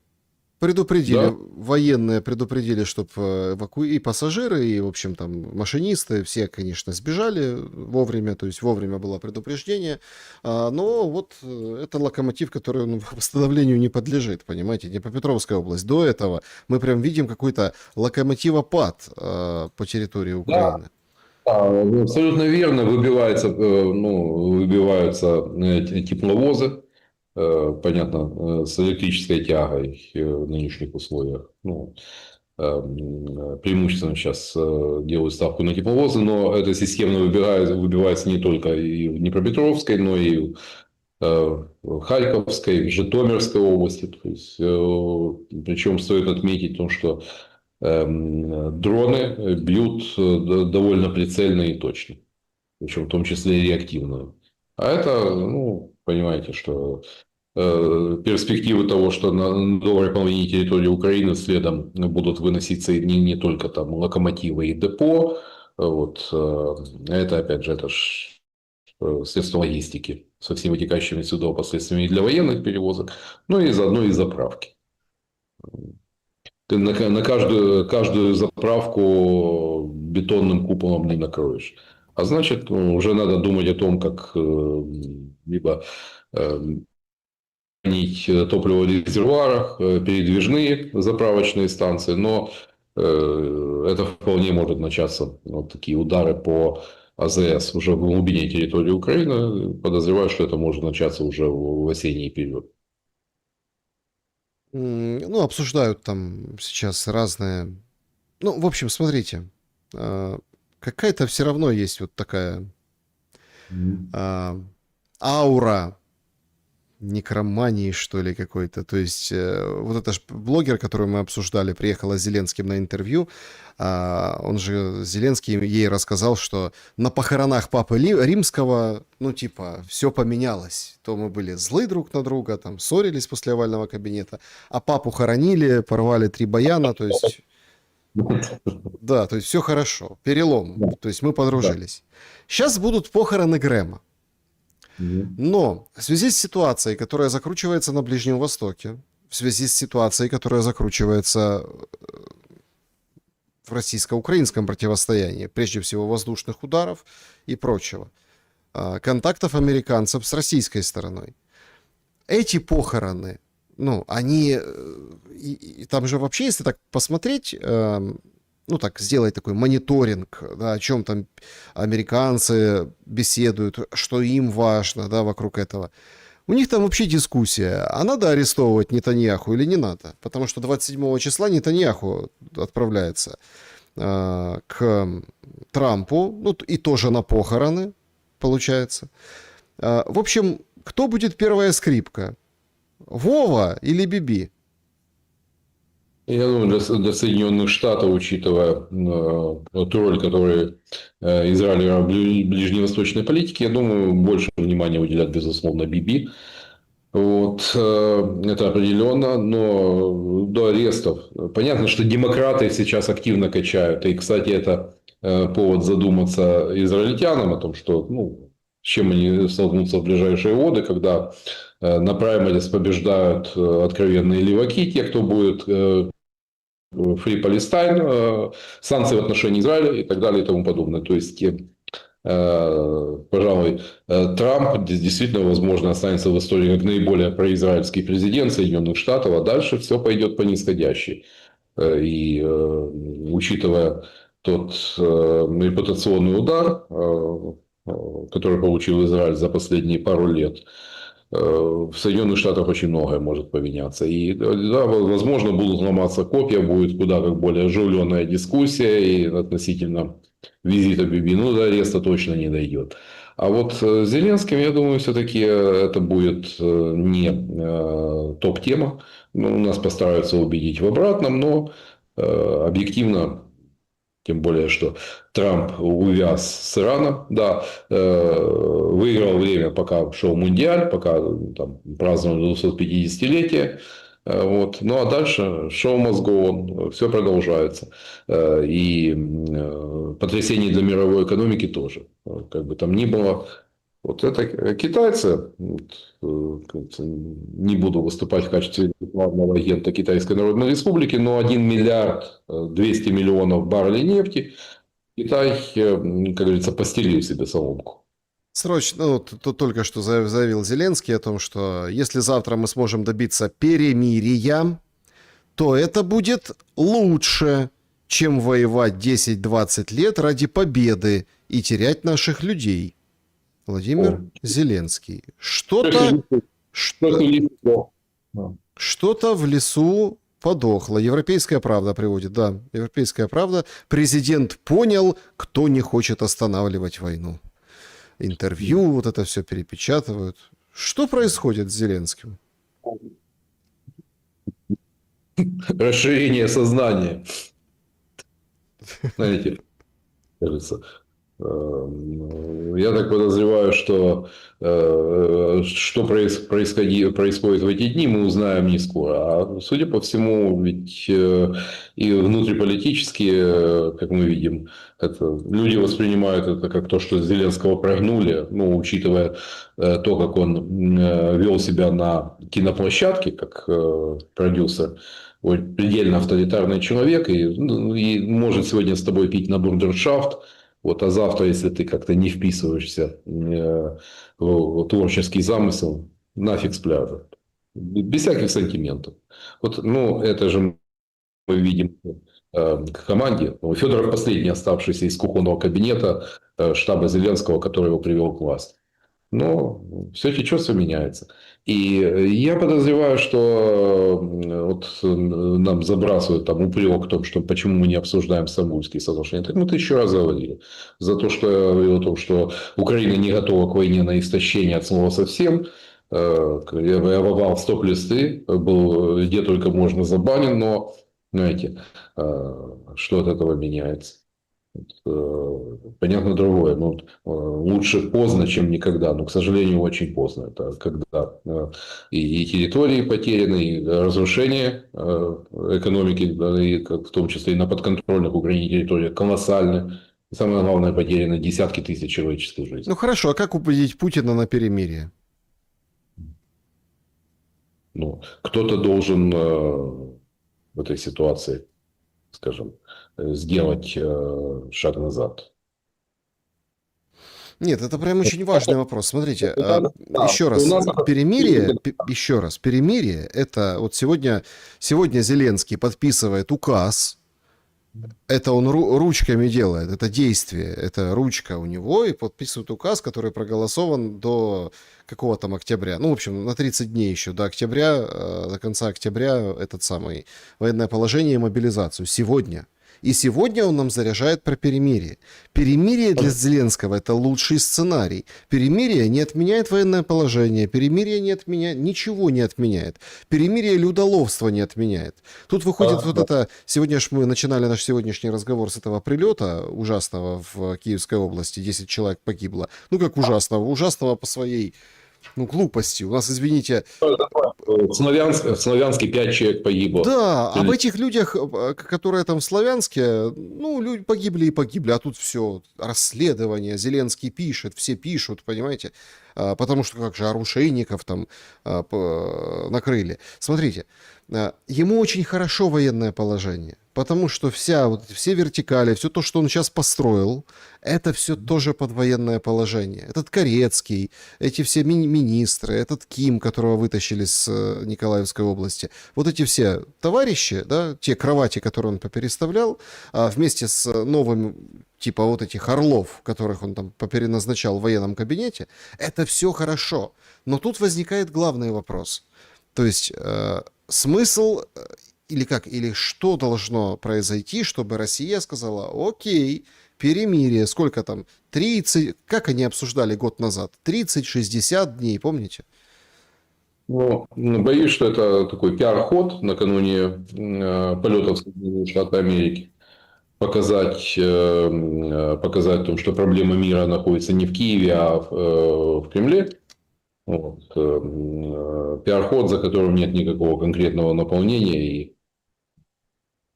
Предупредили, Да, военные предупредили, чтобы и пассажиры, и, в общем, там, машинисты, все, конечно, сбежали вовремя, то есть вовремя было предупреждение, но вот это локомотив, который восстановлению не подлежит, понимаете, Днепропетровская область. До этого мы прям видим какой-то локомотивопад по территории да, Украины. абсолютно верно. Выбиваются тепловозы, понятно, с электрической тягой в нынешних условиях. Ну, преимущественно сейчас делают ставку на тепловозы, но эта система выбивается не только и в Днепропетровской, но и в Харьковской, в Житомирской области. То есть, причем стоит отметить то, что дроны бьют довольно прицельно и точно, причем в том числе и реактивно. А это, ну, понимаете, что перспективы того, что на доброй половине территории Украины следом будут выноситься не только там локомотивы и депо, вот, это, опять же, это средства логистики со всеми вытекающими отсюда последствиями и для военных перевозок, но и заодно и заправки. Ты на каждую заправку бетонным куполом не накроешь. А значит, уже надо думать о том, как либо хранить топливо в резервуарах, передвижные заправочные станции, но это вполне может начаться, вот такие удары по АЗС уже в глубине территории Украины. Подозреваю, что это может начаться уже в осенний период. Ну, обсуждают там сейчас разные... Ну, в общем, смотрите, какая-то все равно есть вот такая а, аура некромании, что ли, какой-то. То есть вот это ж блогер, которую мы обсуждали, приехала с Зеленским на интервью, он же, Зеленский, ей рассказал, что на похоронах Папы Римского, ну, типа, все поменялось. То мы были злы друг на друга, там, ссорились после овального кабинета, а папу хоронили, порвали 3 баяна, то есть... Да, то есть все хорошо, перелом, Да, то есть мы да. подружились. Сейчас будут похороны Грэма. Мгм. Но в связи с ситуацией, которая закручивается на Ближнем Востоке, в связи с ситуацией, которая закручивается в российско-украинском противостоянии, прежде всего воздушных ударов и прочего, контактов американцев с российской стороной, эти похороны, ну, они, и там же вообще, если так посмотреть, ну, так, сделать такой мониторинг, да, о чем там американцы беседуют, что им важно, да, вокруг этого. У них там вообще дискуссия, а надо арестовывать Нетаньяху или не надо? Потому что 27 числа Нетаньяху отправляется к Трампу, ну и тоже на похороны, получается. В общем, кто будет первая скрипка? Вова или Биби? Я думаю, для Соединенных Штатов, учитывая ту роль, которую Израиль играл в ближневосточной политике, я думаю, больше внимания уделят, безусловно, Биби. Вот, это определенно, но до арестов. Понятно, что демократы сейчас активно качают. И, кстати, это повод задуматься израильтянам о том, что, ну, с чем они столкнутся в ближайшие годы, когда на праймерис побеждают откровенные леваки, те, кто будет Free Palestine, санкции в отношении Израиля и так далее и тому подобное. То есть, пожалуй, Трамп действительно, возможно, останется в истории как наиболее произраильский президент Соединенных Штатов, а дальше все пойдет по нисходящей. И учитывая тот репутационный удар, который получил Израиль за последние пару лет, в Соединенных Штатах очень многое может поменяться. И, да, возможно, будут ломаться копья, будет куда как более оживленная дискуссия и относительно визита Биби. Ну, до ареста точно не дойдет. А вот с Зеленским, я думаю, все-таки это будет не топ-тема. Ну, нас постараются убедить в обратном, но объективно, тем более, что Трамп увяз с Ираном, да, выиграл время, пока шел Мундиаль, пока там праздновали 250-летие. Вот. Ну, а дальше show must go on, все продолжается. И потрясений для мировой экономики тоже. Как бы там ни было. Вот это китайцы, не буду выступать в качестве главного агента Китайской Народной Республики, но 1 миллиард 200 миллионов баррелей нефти Китай, как говорится, постелил себе соломку. Срочно, ну, тут только что заявил Зеленский о том, что если завтра мы сможем добиться перемирия, то это будет лучше, чем воевать 10-20 лет ради победы и терять наших людей. Владимир Зеленский. Что-то в лесу подохло. Европейская правда приводит, да. Европейская правда. Президент понял, кто не хочет останавливать войну. Интервью, вот это все перепечатывают. Что происходит с Зеленским? Расширение сознания. Знаете, кажется, я так подозреваю, что происходит в эти дни, мы узнаем не скоро. А судя по всему, ведь и внутриполитически, как мы видим, это, люди воспринимают это как то, что Зеленского прогнули, ну, учитывая то, как он вел себя на киноплощадке, как продюсер. Предельно авторитарный человек и может сегодня с тобой пить на бурдершафт. Вот, а завтра, если ты как-то не вписываешься в творческий замысел, нафиг с пляжа. Без всяких сантиментов. Вот, ну, это же мы видим к команде. Федоров последний оставшийся из кухонного кабинета штаба Зеленского, который его привел к власти. Но все течет, все меняется. И я подозреваю, что вот нам забрасывают там упрек в том, что почему мы не обсуждаем Стамбульские соглашения. Так мы 1000 раз говорили. За то, что я говорил о том, что Украина не готова к войне на истощение от слова совсем. Я воевал в стоп-листы, был где только можно забанен, но, знаете, что от этого меняется? Понятно другое. Ну, лучше поздно, чем никогда. Но, к сожалению, очень поздно. Это когда и территории потеряны, и разрушение экономики, да, и в том числе и на подконтрольных Украине территориях колоссальные. И самое главное, потеряны десятки тысяч человеческих жизней. Ну хорошо, а как убедить Путина на перемирие? Ну, кто-то должен в этой ситуации, скажем, сделать шаг назад. Нет, это прям очень важный вопрос. Смотрите, еще раз, перемирие, это вот сегодня Зеленский подписывает указ это он ручками делает, это действие, это ручка у него, и подписывает указ, который проголосован до какого там октября. Ну, в общем, на 30 дней еще до октября, до конца октября этот самый военное положение и мобилизацию. Сегодня. И сегодня он нам заряжает про перемирие. Перемирие для Зеленского — это лучший сценарий. Перемирие не отменяет военное положение, перемирие не отменяет, ничего не отменяет. Перемирие людоловство не отменяет. Тут выходит вот это... Сегодня ж мы начинали наш сегодняшний разговор с этого прилета ужасного в Киевской области. 10 человек погибло. Ну, как ужасного? Ужасного по своей, глупости. У нас, извините... В Славянске 5 человек погибло. Да, а в этих людях, которые там в Славянске, люди погибли и погибли, а тут все, расследование, Зеленский пишет, все пишут, понимаете, потому что как же оружейников там накрыли. Смотрите, ему очень хорошо военное положение, потому что все вертикали, все то, что он сейчас построил, это все тоже под военное положение. Этот Корецкий, эти все министры, этот Ким, которого вытащили с Николаевской области, вот эти все товарищи, да, те кровати, которые он попереставлял, вместе с новым типа вот этих орлов, которых он там попереназначал в военном кабинете, это все хорошо. Но тут возникает главный вопрос. То есть смысл или что должно произойти, чтобы Россия сказала: окей, перемирие, сколько там, 30, как они обсуждали год назад, 30-60 дней, помните? Боюсь, что это такой пиар-ход накануне полетов Соединенных Штатов Америки. Показать о том, что проблема мира находится не в Киеве, а в Кремле. Пиар-ход, за которым нет никакого конкретного наполнения. И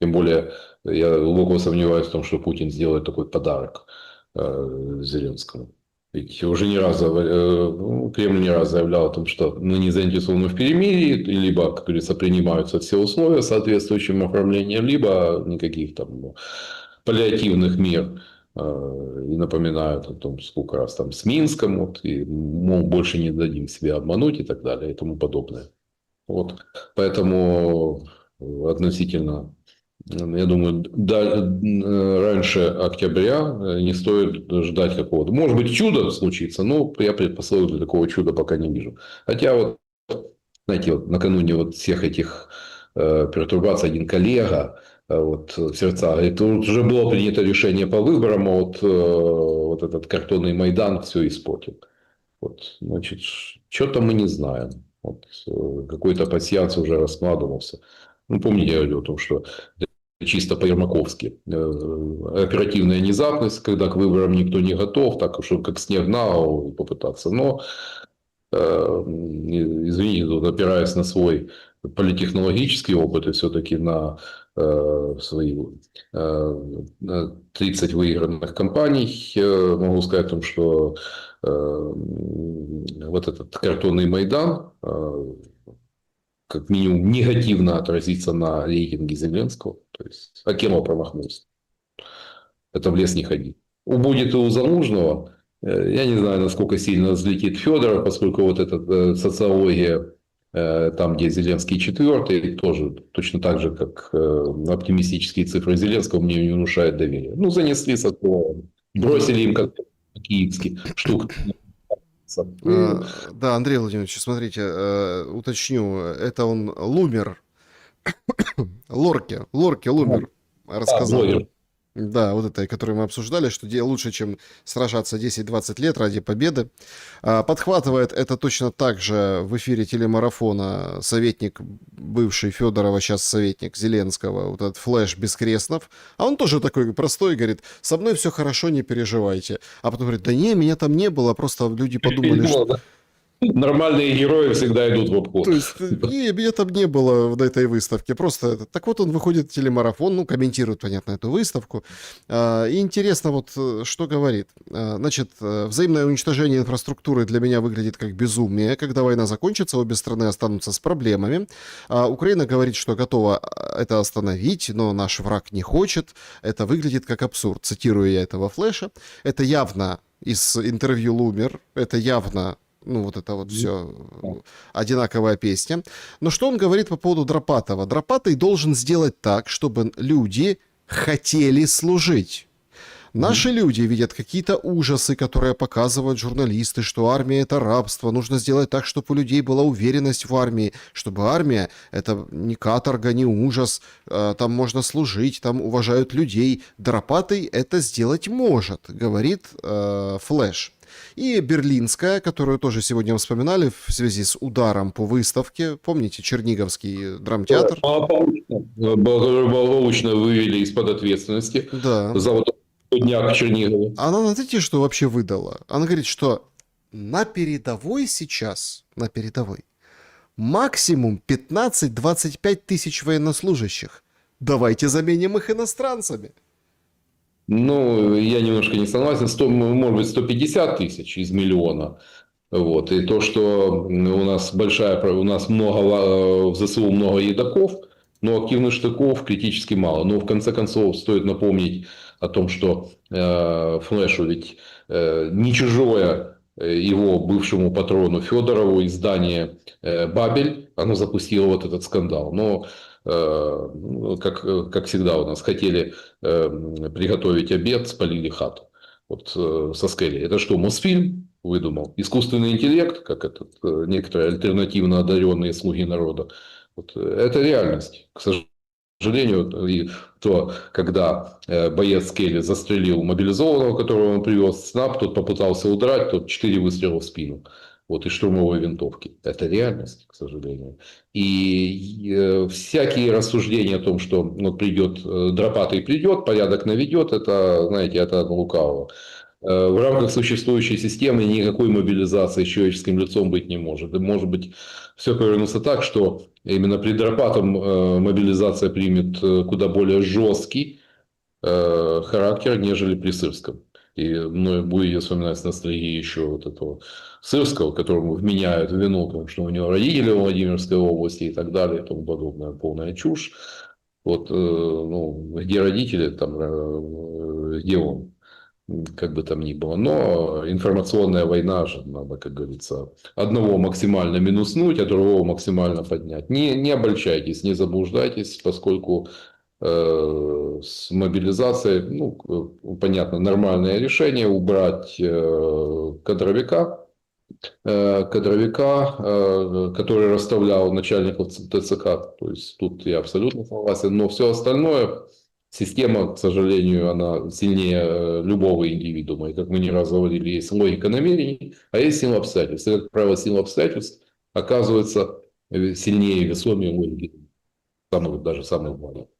тем более я глубоко сомневаюсь в том, что Путин сделает такой подарок Зеленскому. Ведь уже не раз Кремль не раз заявлял о том, что мы не заинтересованы в перемирии, либо, как говорится, принимаются все условия соответствующим оформлением, либо никаких там паллиативных мер. И напоминают о том, сколько раз там с Минском, и, мол, больше не дадим себя обмануть и так далее и тому подобное. Поэтому относительно, я думаю, раньше октября не стоит ждать какого-то. Может быть, чудо случится, но я предпосылок для такого чуда пока не вижу. Хотя знаете, накануне всех этих пертурбаций один коллега в сердца говорит: тут уже было принято решение по выборам, а вот этот картонный Майдан все испортил. Значит, что-то мы не знаем. Какой-то пассианс уже раскладывался. Помните, я говорил о том, что чисто по-ермаковски. Оперативная внезапность, когда к выборам никто не готов, так что как снег на голову попытаться. Но, извините, опираясь на свой политтехнологический опыт и все-таки на свои 30 выигранных кампаний, могу сказать о том, что вот этот картонный Майдан как минимум негативно отразится на рейтинге Зеленского. То есть Акимов промахнулся. Это в лес не ходи. Убудет и у Залужного. Я не знаю, насколько сильно взлетит Федоров, поскольку вот эта социология, там, где Зеленский четвертый, тоже точно так же, как оптимистические цифры Зеленского, мне не внушают доверия. Занесли со слова, бросили им как киевский штук. Да, Андрей Владимирович, смотрите, уточню, это он Лумер, Лумер рассказал. Да, вот это, который мы обсуждали, что лучше, чем сражаться 10-20 лет ради победы. Подхватывает это точно так же в эфире телемарафона советник бывший Федорова, сейчас советник Зеленского, вот этот Флэш Бескреснов. А он тоже такой простой, говорит: со мной все хорошо, не переживайте. А потом говорит: да не, меня там не было, просто люди подумали, что... Нормальные герои всегда идут в обход. То есть, меня там не было на этой выставке. Просто так вот он выходит в телемарафон, комментирует, понятно, эту выставку. И интересно, что говорит. Значит, взаимное уничтожение инфраструктуры для меня выглядит как безумие. Когда война закончится, обе страны останутся с проблемами. Украина говорит, что готова это остановить, но наш враг не хочет. Это выглядит как абсурд. Цитирую я этого Флэша. Это явно из интервью Лумер. Это явно... все одинаковая песня. Но что он говорит по поводу Дропатова? Дропатый должен сделать так, чтобы люди хотели служить. Наши люди видят какие-то ужасы, которые показывают журналисты, что армия — это рабство. Нужно сделать так, чтобы у людей была уверенность в армии, чтобы армия — это не каторга, не ужас, там можно служить, там уважают людей. Дропатый это сделать может, говорит Флэш. И Берлинская, которую тоже сегодня вспоминали в связи с ударом по выставке. Помните, Черниговский драмтеатр? Благополучно вывели из-под ответственности Да. за вот дня к Чернигову. Она, знаете, что вообще выдала? Она говорит, что на передовой сейчас, на передовой, максимум 15-25 тысяч военнослужащих. Давайте заменим их иностранцами. Ну, я немножко не согласен. 100, может быть, 150 тысяч из миллиона. Вот. И то, что у нас у нас много, в ЗСУ много едоков, но активных штыков критически мало. Но в конце концов стоит напомнить о том, что Флэшу ведь не чужое его бывшему патрону Федорову издание «Бабель», оно запустило вот этот скандал. Но, как всегда у нас, хотели приготовить обед, спалили хату. Вот со Скелли. Это что, Мосфильм выдумал? Искусственный интеллект, как этот, некоторые альтернативно одаренные слуги народа. Вот, это реальность. К сожалению, и то, когда боец Келли застрелил мобилизованного, которого он привез в СНАП, тот попытался удрать, тот 4 выстрела в спину. Вот, и штурмовой винтовки. Это реальность, к сожалению. И всякие рассуждения о том, что вот придет, Дропатый придет, порядок наведет, это, знаете, это от лукавого. В рамках существующей системы никакой мобилизации с человеческим лицом быть не может. И может быть все повернуться так, что именно при Дропатом мобилизация примет куда более жесткий характер, нежели при Сырском. И мной будет вспоминать с ностальгией еще вот этого Сырского, которому вменяют в вину, потому что у него родители в Владимирской области и так далее и тому подобное. Полная чушь. Вот, ну, где родители, там, где он, как бы там ни было. Но информационная война же, надо, как говорится, одного максимально минуснуть, а другого максимально поднять. Не обольщайтесь, не заблуждайтесь, поскольку с мобилизацией, ну, понятно, нормальное решение убрать кадровика, который расставлял начальников ТЦК. То есть тут я абсолютно согласен. Но все остальное, система, к сожалению, она сильнее любого индивидуума. И как мы не раз говорили, есть логика намерений, а есть сила обстоятельств. И, как правило, сила обстоятельств оказывается сильнее и весомее логики даже самых маленьких.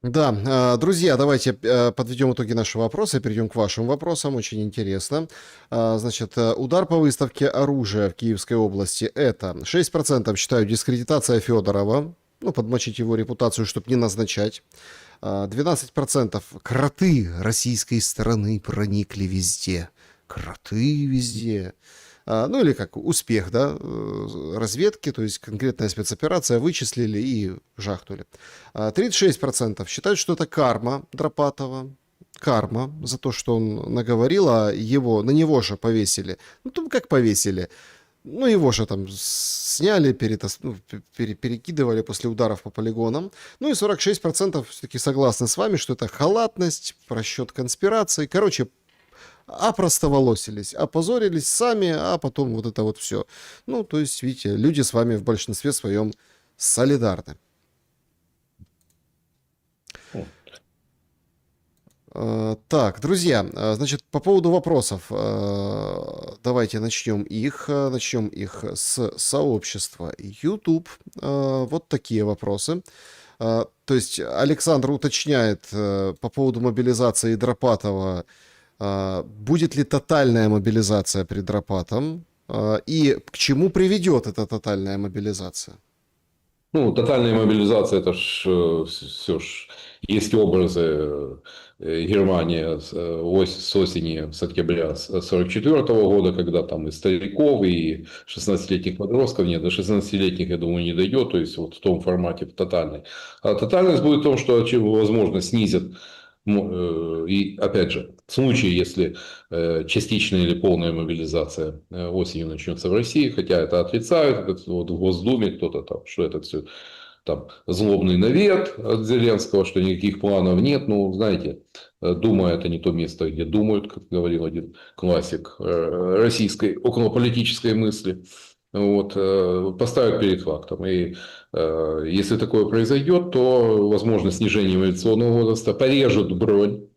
Да, друзья, давайте подведем итоги нашего вопроса и перейдем к вашим вопросам. Очень интересно. Значит, удар по выставке оружия в Киевской области — это 6% считают дискредитация Федорова, ну, подмочить его репутацию, чтобы не назначать. 12% кроты российской стороны проникли везде. Кроты везде. Ну, или как успех, да, разведки, то есть конкретная спецоперация, вычислили и жахнули. 36% считают, что это карма Дропатова. Карма за то, что он наговорил, а на него же повесили. Ну, там как повесили? Ну, его же там сняли, перекидывали после ударов по полигонам. Ну и 46% все-таки согласны с вами, что это халатность, просчет конспирации. Короче, опростоволосились, опозорились сами, а потом вот это вот все. Ну, то есть, видите, люди с вами в большинстве своем солидарны. Так, друзья, значит, по поводу вопросов, давайте начнем их. Начнем их с сообщества YouTube. Вот такие вопросы. То есть Александр уточняет по поводу мобилизации Дропатова. Будет ли тотальная мобилизация при Дропатом? И к чему приведет эта тотальная мобилизация? Ну, тотальная мобилизация, это ж все ж есть образы Германии с осени, с октября 1944 года, когда там и стариков, и 16-летних подростков, нет, до 16-летних, я думаю, не дойдет, то есть вот в том формате тотальной. А тотальность будет в том, что, возможно, снизят. И опять же, в случае, если частичная или полная мобилизация осенью начнется в России, хотя это отрицают, вот в Госдуме кто-то там, что это все там злобный навет от Зеленского, что никаких планов нет. Ну, знаете, Дума – это не то место, где думают, как говорил один классик российской околополитической мысли. Вот, поставят перед фактом. И если такое произойдет, то возможно снижение эволюционного возраста, порежут бронь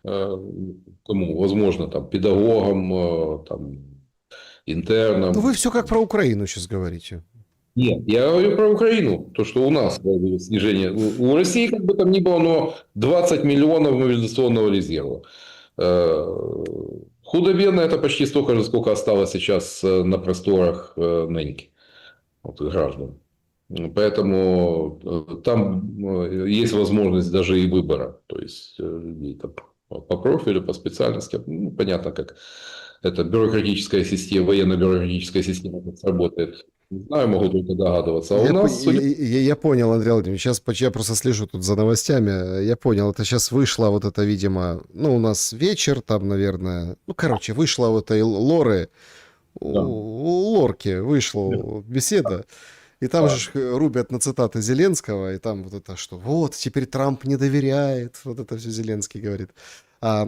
кому, возможно, там, педагогам, там, Ну, интернам. вы все как про Украину сейчас говорите. Нет, я говорю про Украину, то, что у нас снижение. У России, как бы там ни было, но 20 миллионов мобилизационного резерва. Худо-бедно это почти столько же, сколько осталось сейчас на просторах нынки вот, граждан. Поэтому там есть возможность даже и выбора. То есть людей там по профилю, по специальности. Ну, понятно, как эта бюрократическая система, военно-бюрократическая система работает. Не знаю, могу только догадываться. А у нас, судя Я понял, Андрей Владимирович, сейчас я просто слежу тут за новостями, я понял, это сейчас вышло вот это, видимо, ну, у нас вечер там, наверное, ну, короче, вышло вот этой Лоры, да, у Лорки вышла беседа, и там же рубят на цитаты Зеленского, и там вот это, что вот, теперь Трамп не доверяет, вот это все Зеленский говорит. А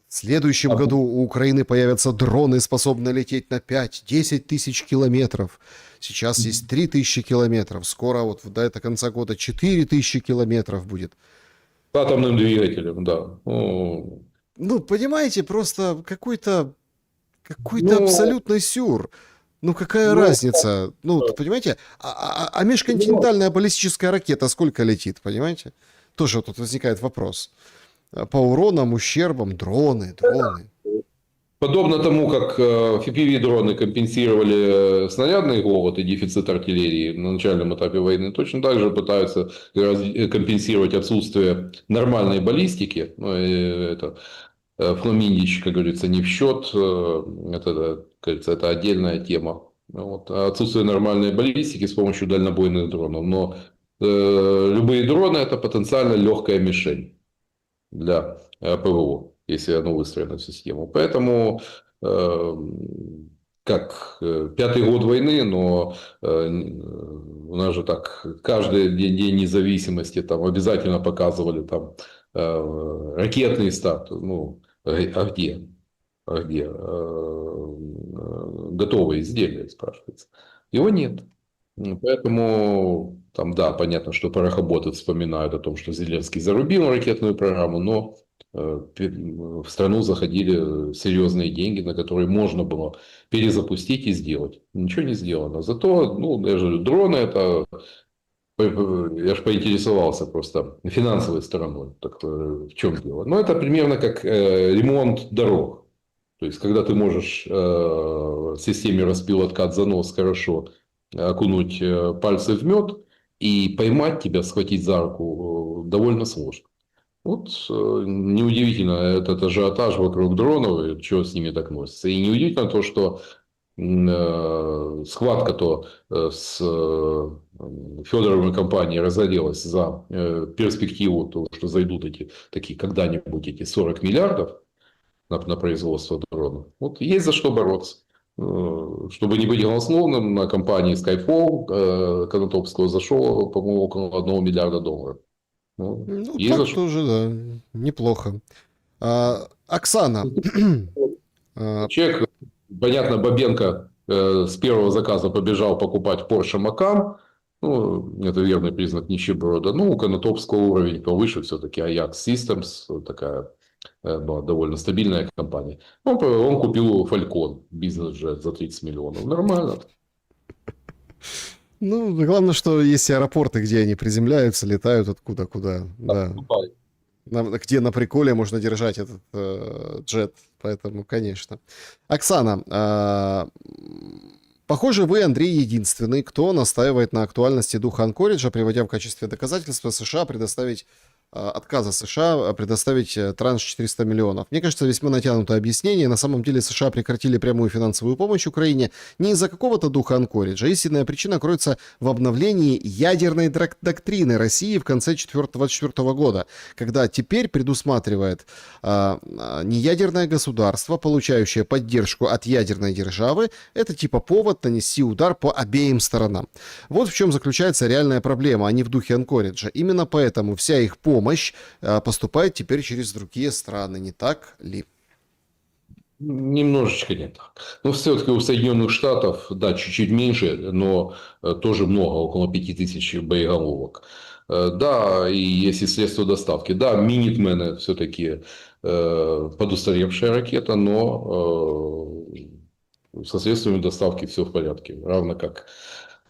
в следующем году у Украины появятся дроны, способные лететь на 5-10 тысяч километров. Сейчас есть 3 тысячи километров. Скоро вот до конца года 4 тысячи километров будет. атомным двигателем, да. Ну, понимаете, просто какой-то Ну, абсолютный сюр. Ну, какая ну, разница? Ну, понимаете, а межконтинентальная баллистическая ракета сколько летит, понимаете? Тоже тут возникает вопрос. По уронам, ущербам, дроны. подобно тому, как FPV-дроны компенсировали снарядный голод и дефицит артиллерии на начальном этапе войны, точно так же пытаются компенсировать отсутствие нормальной баллистики. Ну, это Фламиндич, как говорится, не в счет. Это, как говорится, это отдельная тема. Вот. А отсутствие нормальной баллистики с помощью дальнобойных дронов. Но любые дроны – это потенциально легкая мишень для ПВО, если оно выстроено в систему. Поэтому, как пятый год войны, но у нас же так каждый день независимости там обязательно показывали там ракетный старт. Ну, а где? А где? Готовые изделия, спрашивается. Его нет. Поэтому там, да, понятно, что парохоботы вспоминают о том, что Зеленский зарубил ракетную программу, но в страну заходили серьезные деньги, на которые можно было перезапустить и сделать. Ничего не сделано. Зато, ну, я же говорю, дроны это... Я же поинтересовался просто финансовой стороной. Так в чем дело? Ну, это примерно как ремонт дорог. То есть, когда ты можешь в системе распил откат занос хорошо окунуть пальцы в мед и поймать тебя, схватить за руку довольно сложно. Вот неудивительно этот ажиотаж вокруг дронов, и что с ними так носится. И неудивительно то, что схватка то с Федоровой компанией разгорелась за перспективу, то, что зайдут эти такие когда-нибудь эти 40 миллиардов на производство дронов. Вот есть за что бороться. Чтобы не быть голословным, на компании Skyfall Конотопского зашло, по-моему, около $1 миллиарда. Ну, Ну, есть так за что. тоже, да, неплохо. Оксана, Человек, понятно, Бабенко с первого заказа побежал покупать Porsche Macan. Ну, это верный признак нищеброда. Ну, у Конотопского уровень повыше все-таки. Ajax Systems такая была довольно стабильная компания. Он купил Falcon, бизнес-джет за 30 миллионов. Нормально. ну, главное, что есть аэропорты, где они приземляются, летают откуда, куда, да. Где на приколе можно держать этот джет, поэтому, конечно. Оксана, похоже, вы, Андрей, единственный, кто настаивает на актуальности духа Анкориджа, приводя в качестве доказательства США предоставить отказа США предоставить транш 400 миллионов. Мне кажется, весьма натянутое объяснение. На самом деле США прекратили прямую финансовую помощь Украине не из-за какого-то духа Анкориджа. Истинная причина кроется в обновлении ядерной доктрины России в конце 2024 года, когда теперь предусматривает неядерное государство, получающее поддержку от ядерной державы, это типа повод нанести удар по обеим сторонам. Вот в чем заключается реальная проблема, а не в духе Анкориджа. Именно поэтому вся их помощь поступает теперь через другие страны, не так ли? Немножечко не так. Но все-таки у Соединенных Штатов, да, чуть-чуть меньше, но тоже много, около 5000 боеголовок. Да, и есть и средства доставки. Да, Минитмены все-таки подустаревшая ракета, но со средствами доставки все в порядке. Равно как.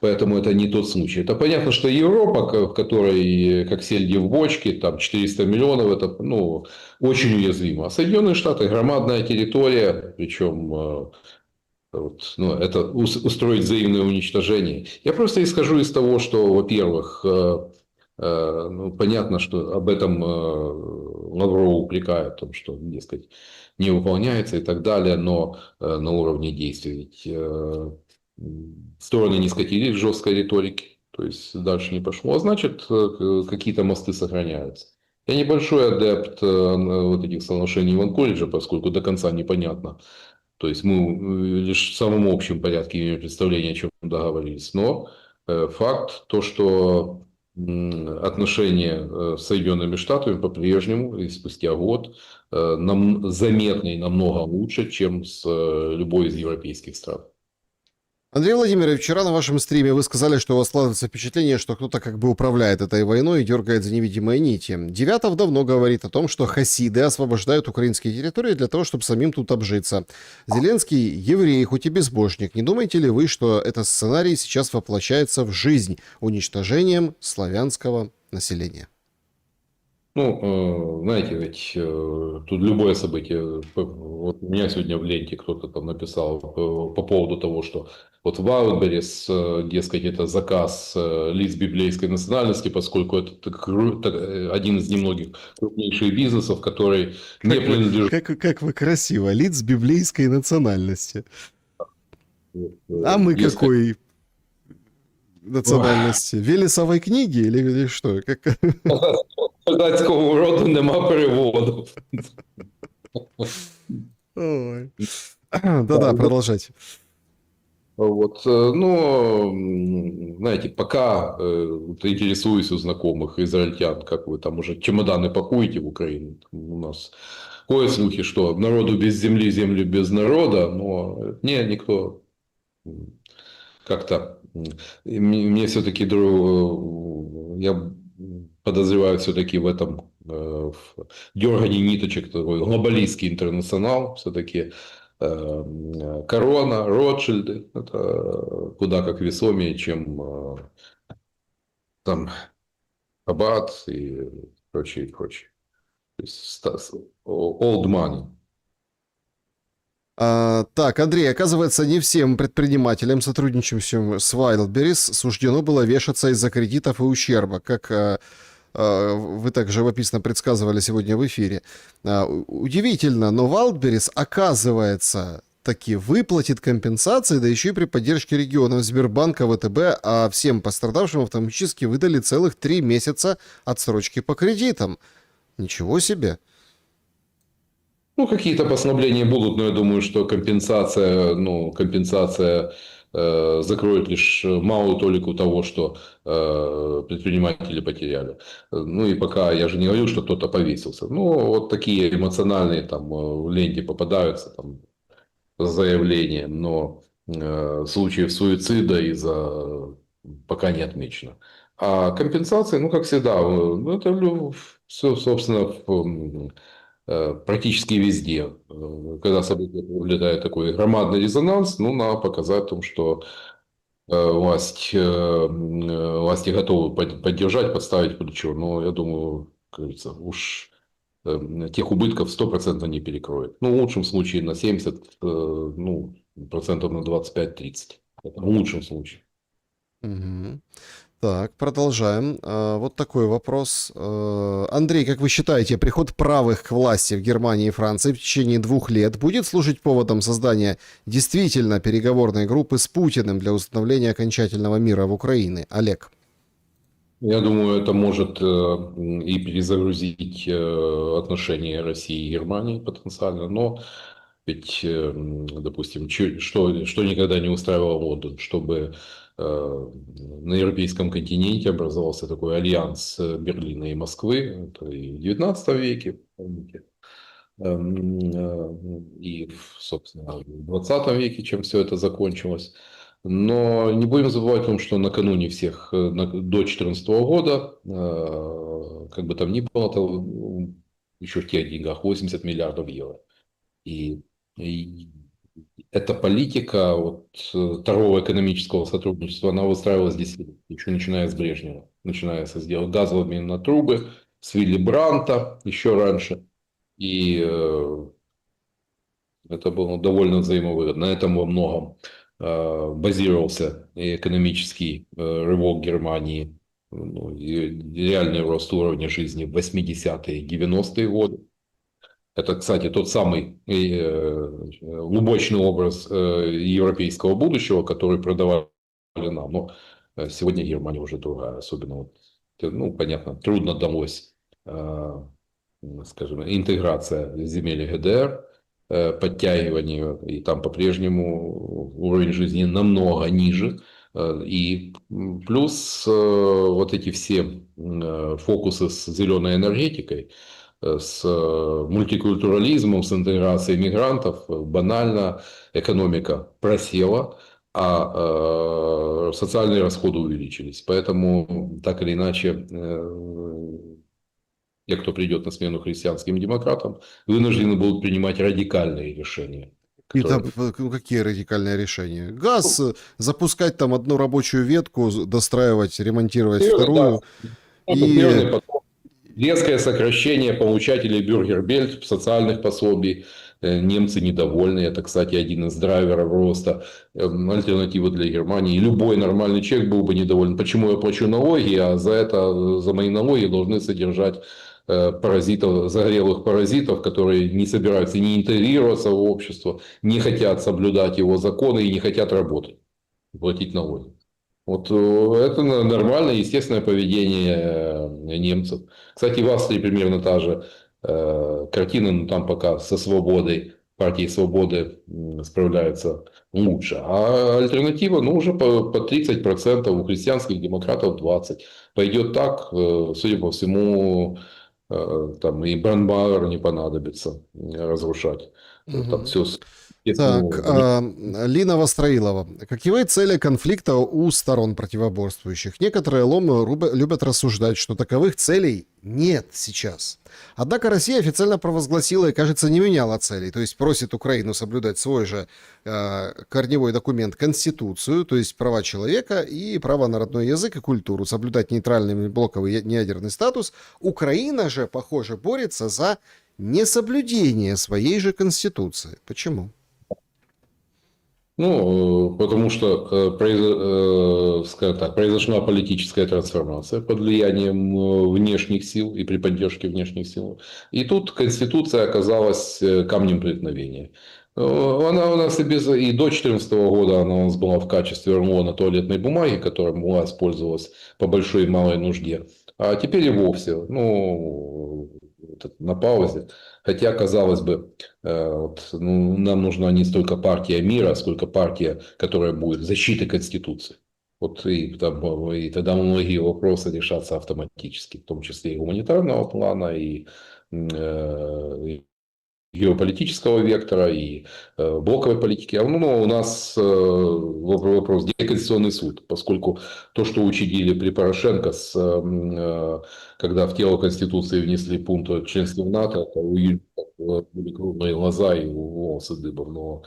Поэтому это не тот случай. Это понятно, что Европа, в которой как сельди в бочке, там 400 миллионов, это очень уязвимо. А Соединенные Штаты громадная территория, причем это устроить взаимное уничтожение. Я просто исхожу из того, что, во-первых, понятно, что об этом Лаврова упрекают, в том, что, дескать, не выполняется и так далее, но на уровне действий ведь стороны не скатились в жесткой риторике, то есть дальше не пошло, а значит, какие-то мосты сохраняются. Я небольшой адепт вот этих соглашений в Анкориджа, поскольку до конца непонятно. То есть мы лишь в самом общем порядке имеем представление, о чем договорились. Но факт то, что отношения с Соединенными Штатами по-прежнему и спустя год заметно и намного лучше, чем с любой из европейских стран. Андрей Владимирович, вчера на вашем стриме вы сказали, что у вас складывается впечатление, что кто-то как бы управляет этой войной и дергает за невидимые нити. Девятов давно говорит о том, что хасиды освобождают украинские территории для того, чтобы самим тут обжиться. Зеленский еврей, хоть и безбожник. Не думаете ли вы, что этот сценарий сейчас воплощается в жизнь уничтожением славянского населения? Знаете, ведь тут любое событие. Вот у меня сегодня в ленте кто-то там написал по поводу того, что вот Wildberries, дескать, это заказ лиц библейской национальности, поскольку это один из немногих крупнейших бизнесов, который не принадлежит... Как вы красиво, лиц библейской национальности. А мы какой национальности? Велесовой книги или что? Козацького роду нема переводу. Да-да, продолжайте. Вот, знаете, пока интересуюсь у знакомых израильтян, как вы там уже чемоданы пакуете в Украину. У нас ходят слухи, что народу без земли, землю без народа, но никто как-то... Мне все-таки, я подозреваю все-таки в этом в дергании ниточек, такой глобалистский интернационал, все-таки Корона, Ротшильды, это куда как весомее, чем там Аббат и прочее, прочее. То есть old money. Так, Андрей, оказывается, не всем предпринимателям, сотрудничающим с Wildberries, суждено было вешаться из-за кредитов и ущерба, как вы так живописно предсказывали сегодня в эфире. Удивительно, но Wildberries, оказывается, таки выплатит компенсации, да еще и при поддержке регионов Сбербанка, ВТБ, а всем пострадавшим автоматически выдали целых 3 месяца отсрочки по кредитам. Ничего себе. Какие-то послабления будут, но я думаю, что компенсация закроет лишь малую толику того, что предприниматели потеряли. И пока я же не говорю, что кто-то повесился. Вот такие эмоциональные там в ленте попадаются там заявления, но случаев суицида пока не отмечено. А компенсации, как всегда, это все, собственно, практически везде. Когда событие наблюдает такой громадный резонанс, надо показать о том, что власти готовы поддержать, подставить плечо. Но я думаю, как говорится, уж тех убытков 100% не перекроет. В лучшем случае на 70, процентов на 25-30. Это в лучшем случае. Угу. Так, продолжаем. Вот такой вопрос. Андрей, как вы считаете, приход правых к власти в Германии и Франции в течение 2 лет будет служить поводом создания действительно переговорной группы с Путиным для установления окончательного мира в Украине? Олег. Я думаю, это может и перезагрузить отношения России и Германии потенциально, но ведь, допустим, что никогда не устраивало Лондон, чтобы на европейском континенте образовался такой альянс Берлина и Москвы, это и в XIX веке, помните, и, собственно, в XX веке, чем все это закончилось. Но не будем забывать о том, что накануне всех, до 2014 года, как бы там ни было, еще в тех деньгах 80 миллиардов евро. И эта политика вот, торгово-экономического сотрудничества, она выстраивалась здесь еще начиная с Брежнева, начиная со сделок газовыми на трубы, с Вилли Бранта еще раньше. И это было довольно взаимовыгодно. На этом во многом базировался и экономический рывок Германии, ну, и реальный рост уровня жизни в 80-е и 90-е годы. Это, кстати, тот самый лубочный образ европейского будущего, который продавали нам. Но сегодня Германия уже другая. Особенно, вот, ну, понятно, трудно далось, скажем, интеграция земель ГДР, подтягивание, и там по-прежнему уровень жизни намного ниже. И плюс вот эти все фокусы с зеленой энергетикой, с мультикультурализмом, с интеграцией мигрантов, банально экономика просела, а социальные расходы увеличились. Поэтому, так или иначе, те, кто придет на смену христианским демократам, вынуждены будут принимать радикальные решения. И там, Которые... ну, какие радикальные решения? Газ, запускать там одну рабочую ветку, достраивать, ремонтировать Да, вторую. И первый поток. Резкое сокращение получателей бюргербельт, социальных пособий. Немцы недовольны. Это, кстати, один из драйверов роста альтернативы для Германии. И любой нормальный человек был бы недоволен. Почему я плачу налоги, а за это, за мои налоги должны содержать паразитов, загорелых паразитов, которые не собираются не интегрироваться в общество, не хотят соблюдать его законы и не хотят работать, платить налоги. Вот это нормальное, естественное поведение немцев. Кстати, в Австрии примерно та же картина, но там пока со свободой, партией свободы справляются лучше. А альтернатива, ну, уже по 30%, у христианских демократов 20%. Пойдет так, судя по всему, там и Бранбауэр не понадобится разрушать. Там Мгм. все, Так, естественно, Лина Востроилова. Каковы цели конфликта у сторон противоборствующих? Некоторые ломы любят рассуждать, что таковых целей нет сейчас. Однако Россия официально провозгласила и, кажется, не меняла целей. То есть просит Украину соблюдать свой же корневой документ Конституцию, то есть права человека и право на родной язык и культуру, соблюдать нейтральный блоковый неядерный статус. Украина же, похоже, борется за несоблюдение своей же Конституции. Почему? ну, потому что, скажем так, произошла политическая трансформация под влиянием внешних сил и при поддержке внешних сил. И тут Конституция оказалась камнем преткновения. Она у нас и до 2014 года она у нас была в качестве рулона туалетной бумаги, которой власть пользовалась по большой и малой нужде. А теперь и вовсе, ну, на паузе. Хотя, казалось бы, вот, ну, нам нужна не столько партия мира, сколько партия, которая будет защитой Конституции. Вот и тогда многие вопросы решатся автоматически, в том числе и гуманитарного плана, и геополитического вектора, и блоковой политики. Ну, у нас вопрос, где Конституционный суд, поскольку то, что учредили при Порошенко, когда в тело Конституции внесли пункт о членстве в НАТО, это у Юрия были круглые глаза и волосы дыбом. Но,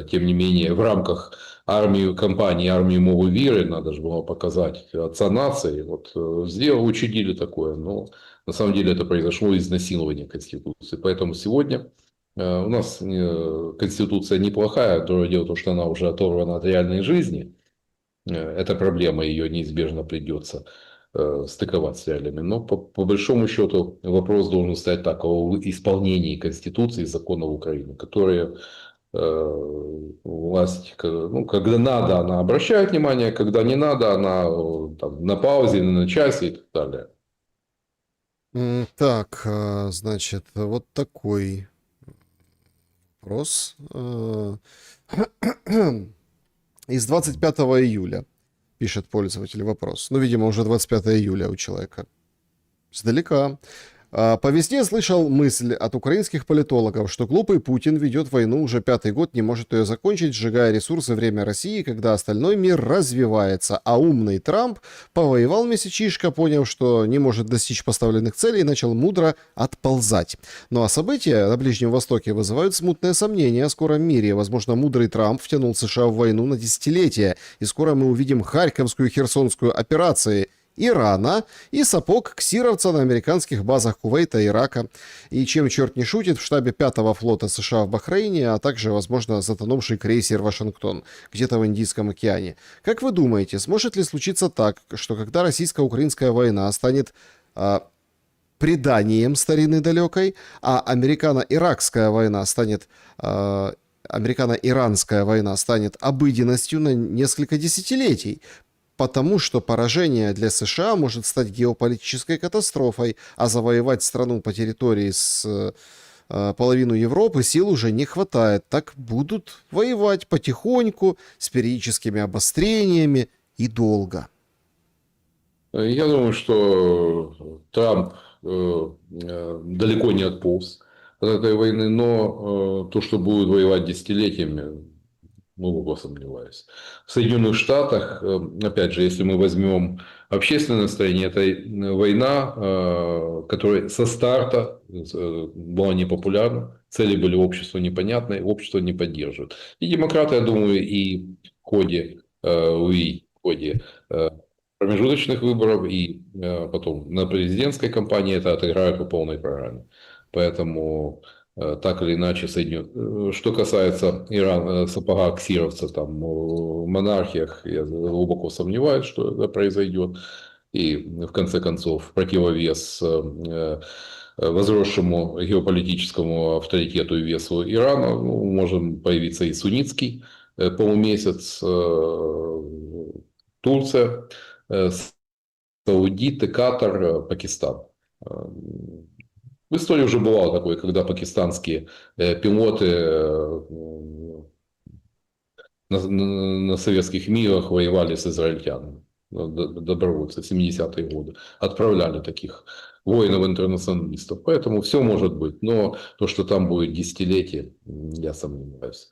тем не менее, в рамках кампании армии Мовы Виры, надо же было показать отца нации, вот учредили такое. Но на самом деле это произошло изнасилование Конституции. Поэтому сегодня у нас Конституция неплохая. Другое дело, то, что она уже оторвана от реальной жизни. эта проблема, ее неизбежно придется стыковать с реалиями. Но по большому счету вопрос должен стоять так о исполнении Конституции и законов Украины, которые власть, ну, когда надо, она обращает внимание, когда не надо, она там, на паузе, на часе и так далее. Так, значит, вот такой вопрос. Из 25 июля пишет пользователь вопрос. Ну, видимо, уже 25 июля у человека. Сдалека. По весне слышал мысль от украинских политологов, что глупый Путин ведет войну уже 5-й год, не может ее закончить, сжигая ресурсы время России, когда остальной мир развивается. А умный Трамп повоевал месячишко, поняв, что не может достичь поставленных целей, и начал мудро отползать. Ну а события на Ближнем Востоке вызывают смутное сомнение о скором мире. Возможно, мудрый Трамп втянул США в войну на десятилетия, и скоро мы увидим Харьковскую и Херсонскую операции Ирана и сапог ксировца на американских базах Кувейта и Ирака. И чем черт не шутит, в штабе 5-го флота США в Бахрейне, а также, возможно, затонувший крейсер «Вашингтон» где-то в Индийском океане. Как вы думаете, сможет ли случиться так, что когда российско-украинская война станет преданием старины далекой, а американо-иракская война станет... Американо-иранская война станет обыденностью на несколько десятилетий, потому что поражение для США может стать геополитической катастрофой, а завоевать страну по территории с половину Европы сил уже не хватает. Так будут воевать потихоньку, с периодическими обострениями и долго. Я думаю, что Трамп далеко не отполз от этой войны, но то, что будет воевать десятилетиями, глубоко сомневаюсь. В Соединенных Штатах, опять же, если мы возьмем общественное настроение, это война, которая со старта была непопулярна, цели были обществу непонятны, общество не поддерживает. И демократы, я думаю, и в ходе промежуточных выборов и потом на президентской кампании это отыграют по полной программе. Поэтому так или иначе Что касается сапога ксировца там, в монархиях, я глубоко сомневаюсь, что это произойдет. И в конце концов противовес возросшему геополитическому авторитету и весу Ирана может появиться и суннитский полумесяц, Турция, Саудиты, Катар, Пакистан. В истории уже бывало такое, когда пакистанские пилоты на советских мирах воевали с израильтянами. Добровольцы, 70-е годы. Отправляли таких воинов-интернационалистов. Поэтому все может быть. Но то, что там будет десятилетие, я сомневаюсь.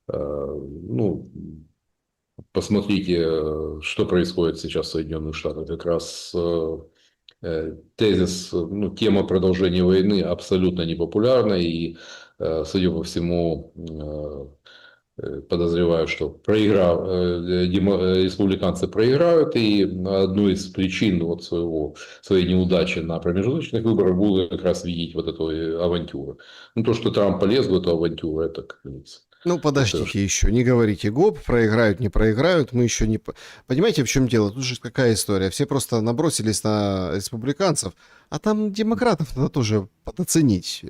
Ну, посмотрите, что происходит сейчас в Соединенных Штатах. Как раз тезис, тема продолжения войны абсолютно непопулярна. И, судя по всему, подозреваю, что республиканцы проиграют. И одну из причин своей неудачи на промежуточных выборах будут как раз видеть вот эту авантюру. То, что Трамп полез в эту авантюру, это, как говорится. Ну, подождите еще, не говорите гоп, проиграют, не проиграют, мы еще не... Понимаете, в чем дело? Тут же какая история? Все просто набросились на республиканцев, а там демократов надо тоже подоценить.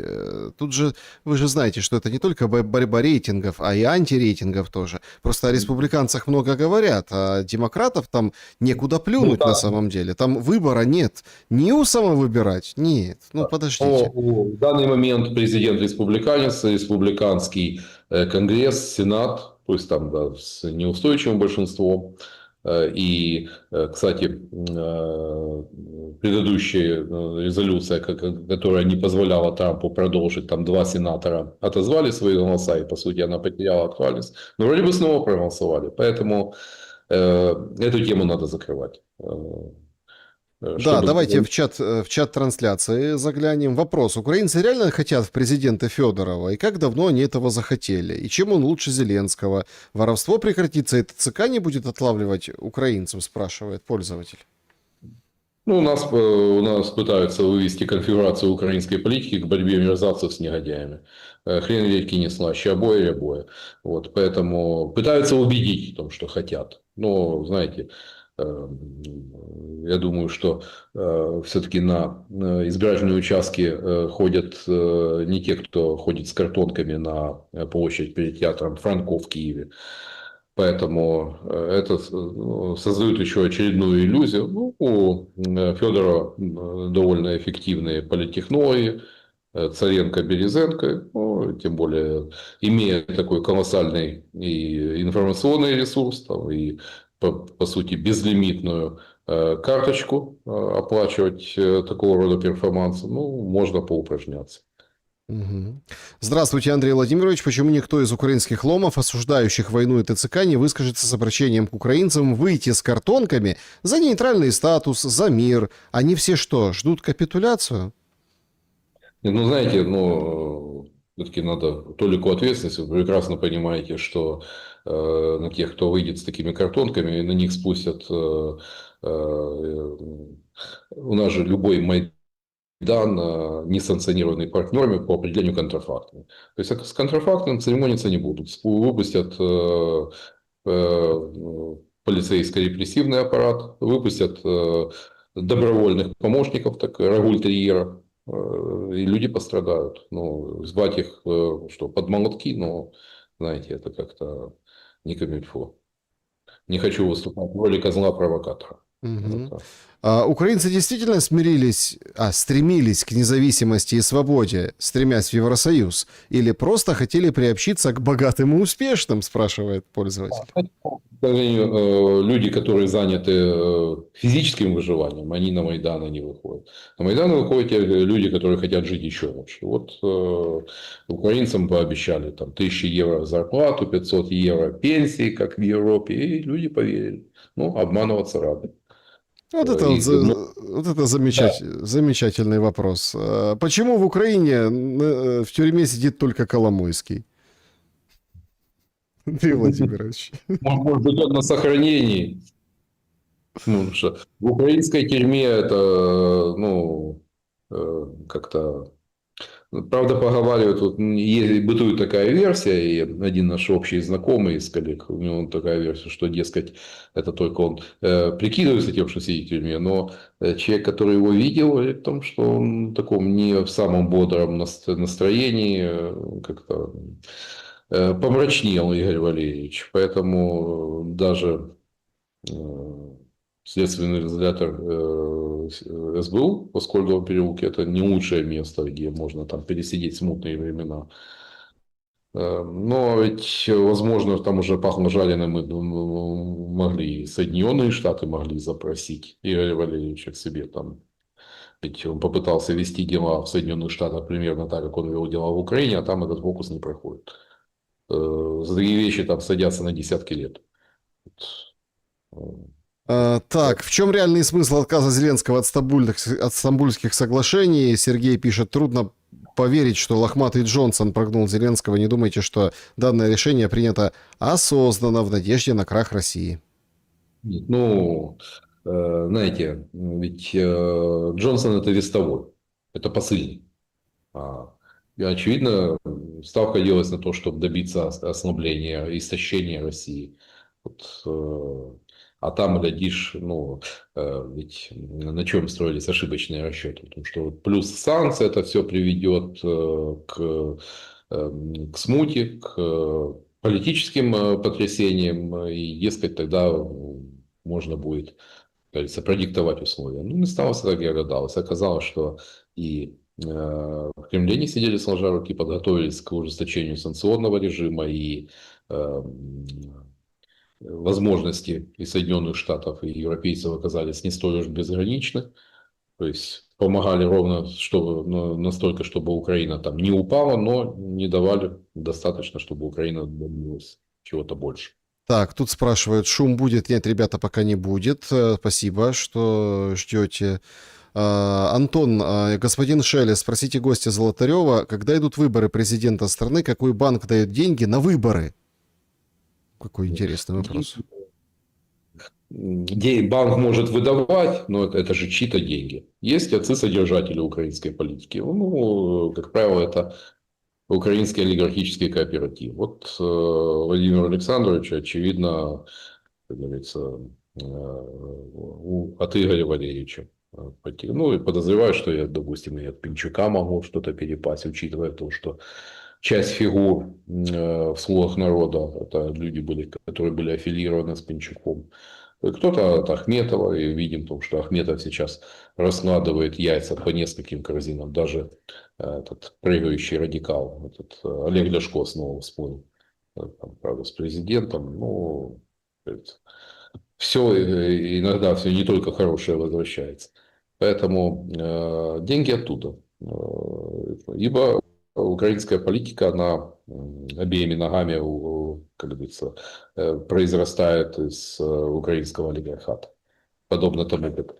Тут же, вы же знаете, что это не только борьба рейтингов, а и антирейтингов тоже. Просто о республиканцах много говорят, а демократов там некуда плюнуть на самом деле. Там выбора нет. Ньюсома выбирать? Нет. Ну, подождите. В данный момент президент республиканец, республиканский Конгресс, Сенат, то есть там с неустойчивым большинством. И, кстати, предыдущая резолюция, которая не позволяла Трампу продолжить, там 2 сенатора отозвали свои голоса, и, по сути, она потеряла актуальность. Но вроде бы снова проголосовали. Поэтому эту тему надо закрывать. Да, давайте в чат трансляции заглянем. Вопрос. Украинцы реально хотят в президенты Федорова? И как давно они этого захотели? И чем он лучше Зеленского? Воровство прекратится, и ТЦК не будет отлавливать украинцев, спрашивает пользователь. Ну, у нас пытаются вывести конфигурацию украинской политики к борьбе мерзавцев с негодяями. Хрен редьки не слаще, обои рябое. Вот, поэтому пытаются убедить в том, что хотят. Но, знаете, я думаю, что все-таки на избирательные участки ходят не те, кто ходит с картонками на площадь перед театром Франко в Киеве. Поэтому это создает еще очередную иллюзию. Ну, у Федора довольно эффективные политтехнологи, Царенко, Березенко, ну, тем более имея такой колоссальный и информационный ресурс, там, и по сути безлимитную карточку оплачивать такого рода перформансы, ну, можно поупражняться. Мгм. Здравствуйте, Андрей Владимирович. Почему никто из украинских ломов, осуждающих войну и ТЦК, не выскажется с обращением к украинцам выйти с картонками за нейтральный статус, за мир? Они все что, ждут капитуляцию? Нет, ну, знаете, ну, все-таки надо толику ответственности. Вы прекрасно понимаете, что на тех, кто выйдет с такими картонками, на них спустят... у нас же любой Майдан несанкционированный партнерами по определению контрафактами. То есть, это с контрафактом церемониться не будут. Выпустят полицейско-репрессивный аппарат, выпустят добровольных помощников, так, рагуль-терьера, и люди пострадают. Ну, звать их что, под молотки, но, знаете, это как-то не камильфо. Не хочу выступать в роли козла-провокатора. Вот Мгм. так. Украинцы действительно стремились к независимости и свободе, стремясь в Евросоюз? Или просто хотели приобщиться к богатым и успешным, спрашивает пользователь. К сожалению, люди, которые заняты физическим выживанием, они на Майдан не выходят. На Майдан выходят те люди, которые хотят жить еще лучше. Вот украинцам пообещали там 1000 евро зарплату, 500 евро пенсии, как в Европе, и люди поверили. Ну, обманываться рады. Вот это, И, ну, вот это да. замечательный вопрос. Почему в Украине в тюрьме сидит только Коломойский? Андрей Владимирович. Может быть, он на сохранении. Ну, потому что в украинской тюрьме это, ну, как-то... Правда, поговаривают, вот бытует такая версия, и один наш общий знакомый из коллег, у него такая версия, что, дескать, это только он прикидывается тем, что сидит в тюрьме, но человек, который его видел, говорит о том, что он в таком не в самом бодром настроении, как-то помрачнел Игорь Валерьевич. Поэтому даже э, следственный изолятор СБУ по Скольдовому переулке — это не лучшее место, где можно там пересидеть смутные времена. Но ведь, возможно, там уже пахло жареным, и могли и Соединенные Штаты могли запросить Игоря Валерьевича к себе там. Ведь он попытался вести дела в Соединенных Штатах примерно так, как он вел дела в Украине, а там этот фокус не проходит. За такие вещи там садятся на десятки лет. Так, в чем реальный смысл отказа Зеленского от стамбульских соглашений? Сергей пишет, трудно поверить, что лохматый Джонсон прогнул Зеленского. Не думайте, что данное решение принято осознанно в надежде на крах России. Нет, ну, знаете, ведь Джонсон — это вестовой, это посыльный. И, очевидно, ставка делалась на то, чтобы добиться ослабления, истощения России. Вот, а там, глядишь, ну, ведь на чем строились ошибочные расчеты? Потому что вот плюс санкции — это все приведет к смуте, к политическим потрясениям, и, дескать, тогда можно будет, как говорится, продиктовать условия. Ну, не стало так, я гадалось. Оказалось, что и в Кремле не сидели сложа руки, подготовились к ужесточению санкционного режима, и возможности и Соединенных Штатов, и европейцев оказались не столь уж безграничны. То есть помогали ровно настолько, чтобы Украина там не упала, но не давали достаточно, чтобы Украина добилась чего-то больше. Так, тут спрашивают, шум будет? Нет, ребята, пока не будет. Спасибо, что ждете. Антон, господин Шелли, спросите гостя Золотарева, когда идут выборы президента страны, какой банк дает деньги на выборы? Какой интересный вопрос. банк может выдавать, но это же чьи-то деньги. Есть отцы-содержатели украинской политики. Ну, как правило, это украинский олигархический кооператив. Вот Владимиру Александровичу, очевидно, как говорится, от Игоря Валерьевича. Ну, и подозреваю, что я, допустим, и от Пинчука могу что-то перепасть, учитывая то, что часть фигур в «Слугах народа» это люди были, которые были аффилированы с Пинчуком. Кто-то от Ахметова, и видим, то, что Ахметов сейчас раскладывает яйца по нескольким корзинам. Даже этот прыгающий радикал, этот Олег Ляшко снова всплыл. Там, правда, с президентом. Ну, все, иногда все не только хорошее возвращается. Поэтому деньги оттуда. Ибо украинская политика, она обеими ногами, как говорится, произрастает из украинского олигархата. Подобно тому, как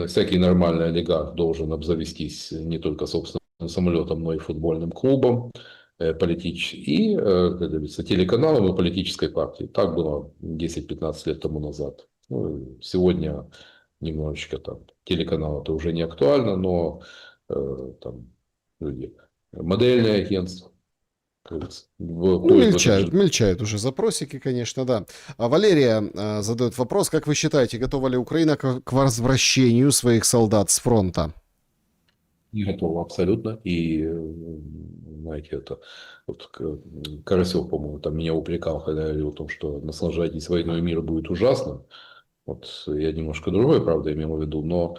всякий нормальный олигарх должен обзавестись не только собственным самолетом, но и футбольным клубом политическим и, как говорится, телеканалом и политической партией. Так было 10-15 лет тому назад. Ну, сегодня немножечко там телеканал это уже не актуально, но там люди, модельное агентство, как говорится, Ну, входит в этот мельчают, же. мельчают уже запросики, конечно, да. А Валерия задает вопрос, как вы считаете, готова ли Украина к возвращению своих солдат с фронта? Не готово абсолютно. И, знаете, это вот Карасев, по-моему, там меня упрекал, когда я говорил о том, что наслаждайтесь войной, мир будет ужасным. Вот я немножко другое, правда, имел в виду, но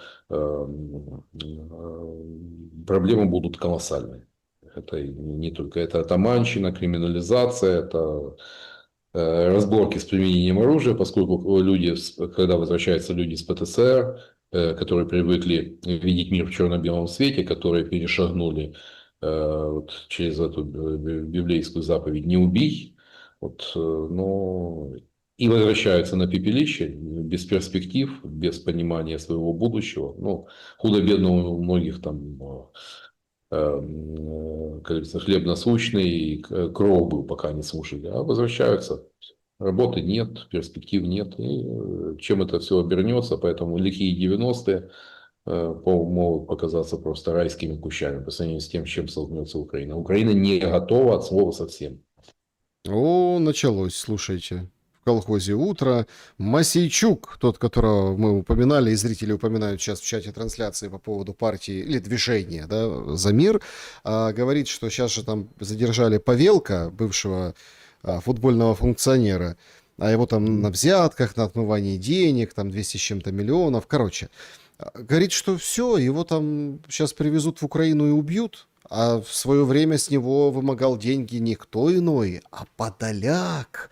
проблемы будут колоссальные. Это не только это атаманщина, криминализация, это разборки с применением оружия, поскольку люди, когда возвращаются люди с ПТСР, которые привыкли видеть мир в черно-белом свете, которые перешагнули вот, через эту библейскую заповедь «не убий», вот, но и возвращаются на пепелище без перспектив, без понимания своего будущего. Ну, худо-бедно у многих там, как говорится, хлеб насущный, и кров был, пока не слушали, а возвращаются. Работы нет, перспектив нет. И чем это все обернется, поэтому лихие 90-е могут показаться просто райскими кущами по сравнению с тем, с чем столкнется Украина. Украина не готова от слова совсем. О, началось, слушайте. В колхозе «Утро». Масейчук, тот, которого мы упоминали, и зрители упоминают сейчас в чате трансляции по поводу партии или движения, да, «За мир», говорит, что сейчас же там задержали Павелка, бывшего футбольного функционера, а его там на взятках, на отмывании денег, там 200 с чем-то миллионов, короче. Говорит, что все, его там сейчас привезут в Украину и убьют, а в свое время с него вымогал деньги никто иной, а Подоляк.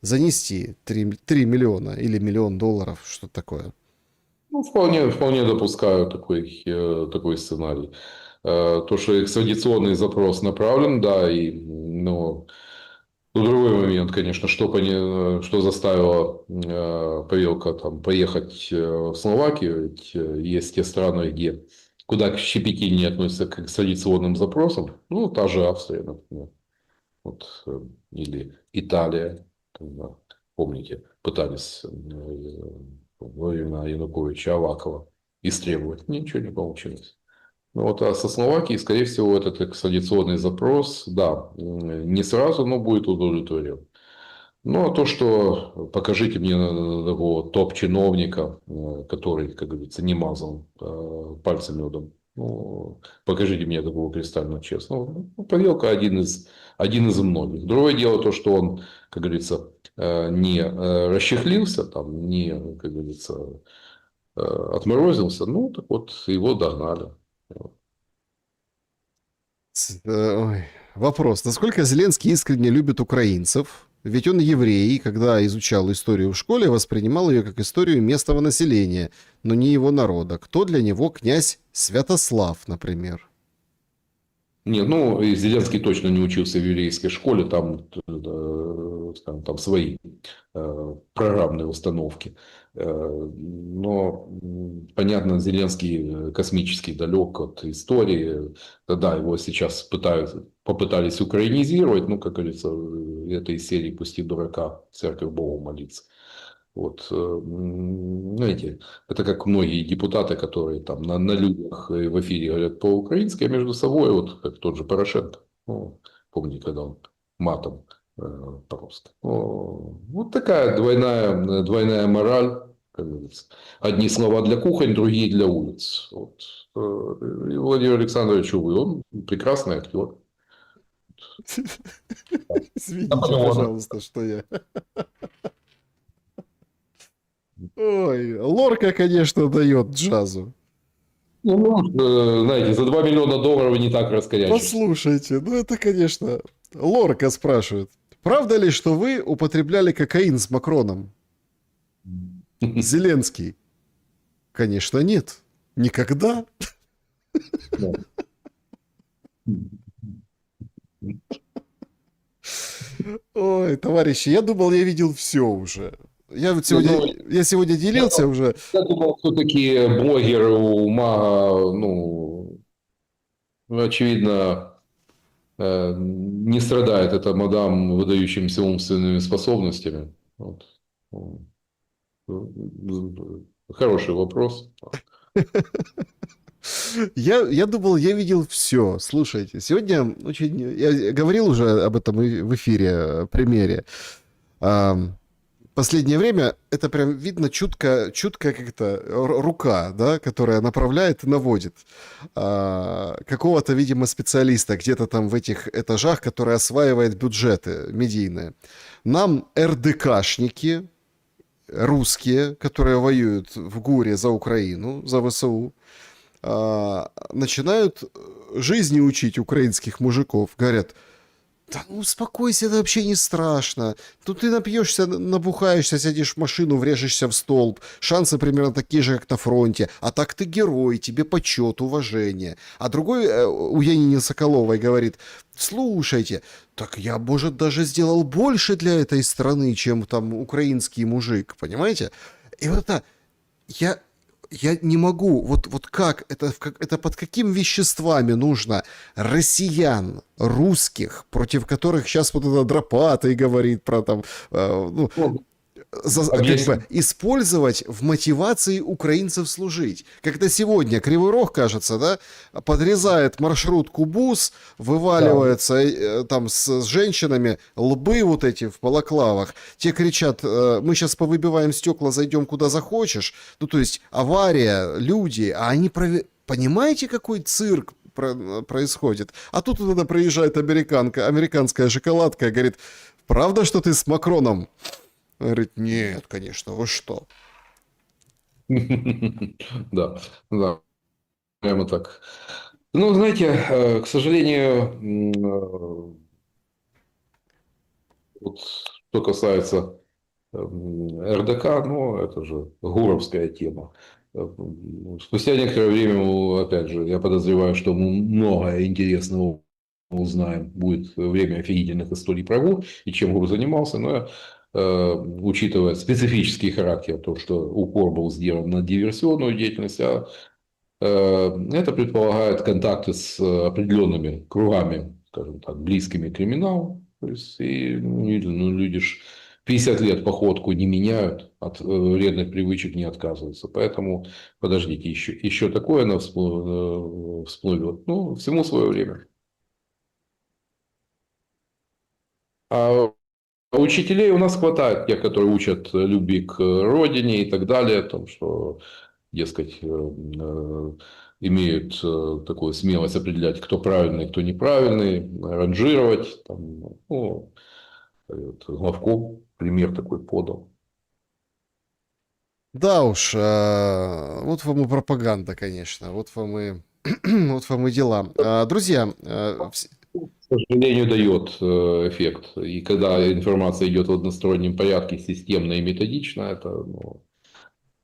Занести 3 миллиона или миллион долларов, что-то такое. Ну, вполне допускаю такой сценарий. То, что экстрадиционный запрос направлен, да, и, но другой момент, конечно, что заставило Павелка там поехать в Словакию, ведь есть те страны, куда щепетильнее относятся к экстрадиционным запросам, ну, та же Австрия, например, вот, или Италия, когда, помните, пытались во времена Януковича Авакова истребовать, ничего не получилось. Ну, вот, а со Словакией, скорее всего, этот экстрадиционный запрос, да, не сразу, но будет удовлетворен. Ну, а то, что покажите мне такого топ-чиновника, который, как говорится, не мазал пальцем медом. Ну, покажите мне такого кристально честного. Ну, Павелка один из многих. Другое дело то, что он, как говорится, не расчехлился, там, не, как говорится, отморозился. Ну, так вот, его догнали. Ой. Вопрос. Насколько Зеленский искренне любит украинцев? Ведь он еврей, и когда изучал историю в школе, воспринимал ее как историю местного населения, но не его народа. Кто для него князь Святослав, например? Нет, ну, и Зеленский точно не учился в еврейской школе, там, скажем, там свои программные установки. Но, понятно, Зеленский космически далек от истории. Да, его сейчас попытались украинизировать, ну, как говорится, это из серии «Пусти дурака, церковь Богу молиться». Вот, знаете, это как многие депутаты, которые там на людях и в эфире говорят по-украински, а между собой, вот как тот же Порошенко. Ну, помните, когда он матом э, по-русски. Вот такая двойная мораль, как говорится. Одни слова для кухонь, другие для улиц. Вот. И Владимир Александрович, увы, он прекрасный актер. Извините, Наполеона. пожалуйста, что я... Ой, Лорка, конечно, дает джазу. Знаете, за $2 миллиона не так раскорячишься. Послушайте, ну это, конечно... Лорка спрашивает. Правда ли, что вы употребляли кокаин с Макроном? Зеленский. Конечно, нет. Никогда. Ой, товарищи, я думал, я видел все уже. Я сегодня делился уже. Я думал, все-таки блогер у Мага, очевидно, не страдает эта мадам выдающимися умственными способностями. Вот. Хороший вопрос. Я думал, я видел все. Слушайте, сегодня очень... Я говорил уже об этом и в эфире, примере. Последнее время это прям видно чуткая как-то рука, да, которая направляет и наводит какого-то, видимо, специалиста где-то там в этих этажах, который осваивает бюджеты медийные. Нам РДКшники, русские, которые воюют в ГУРе за Украину, за ВСУ, начинают жизни учить украинских мужиков. Говорят, да ну успокойся, это вообще не страшно. Тут ты напьешься, набухаешься, сядешь в машину, врежешься в столб. Шансы примерно такие же, как на фронте. А так ты герой, тебе почет, уважение. А другой у Янины Соколовой говорит, слушайте, так я, может, даже сделал больше для этой страны, чем там украинский мужик, понимаете? И вот это, я не могу, вот как, это под какими веществами нужно россиян, русских, против которых сейчас вот это Дропатый говорит про там, как бы использовать в мотивации украинцев служить. Когда сегодня Кривой Рог, кажется, да, подрезает маршрутку БУС, вываливается там с женщинами, лбы вот эти в балаклавах, те кричат, мы сейчас повыбиваем стекла, зайдем куда захочешь, ну то есть авария, люди, а они понимаете, какой цирк происходит? А тут туда приезжает американская шоколадка и говорит, правда, что ты с Макроном? Он говорит, нет, конечно, вы что? Да, да, прямо так. Ну, знаете, к сожалению, вот что касается РДК, ну, это же гуровская тема. Спустя некоторое время, опять же, я подозреваю, что мы многое интересного узнаем. Будет время офигительных историй про ГУР и чем ГУР занимался, но учитывая специфический характер, то, что упор был сделан на диверсионную деятельность, это предполагает контакты с определенными кругами, скажем так, близкими к криминалу. То есть, люди ж 50 лет походку не меняют, от вредных привычек не отказываются. Поэтому, подождите, еще такое она всплывет. Ну, всему свое время. А учителей у нас хватает, тех, которые учат любви к родине и так далее, о том, что, дескать, имеют такую смелость определять, кто правильный, кто неправильный, ранжировать. Там, ну, вот, Главков пример такой подал. Да уж, вот вам и пропаганда, конечно, вот вам и, вот вам и дела. Друзья, К сожалению, дает эффект. И когда информация идет в одностороннем порядке, системно и методично, это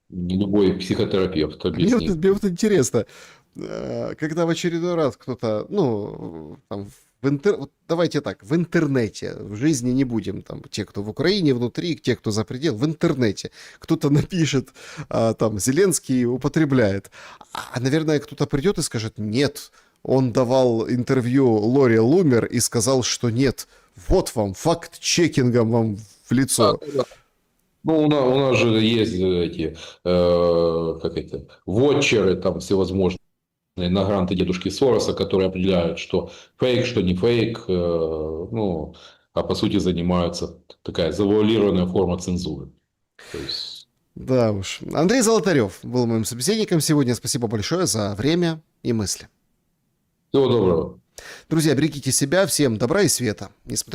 не любой психотерапевт объяснит. мне вот интересно, когда в очередной раз кто-то, ну, там, вот давайте так, в интернете, в жизни не будем, там, те, кто в Украине внутри, те, кто за предел, в интернете кто-то напишет, там, Зеленский употребляет, наверное, кто-то придет и скажет, нет, он давал интервью Лоре Лумер и сказал, что нет, вот вам, факт-чекингом вам в лицо. Да. Ну, у нас же есть эти, как это, вотчеры там всевозможные на гранты дедушки Сороса, которые определяют, что фейк, что не фейк, ну, а по сути занимаются такая завуалированная форма цензуры. То есть, Да уж. Андрей Золотарев был моим собеседником сегодня. Спасибо большое за время и мысли. всего доброго. Друзья, берегите себя. Всем добра и света. Несмотря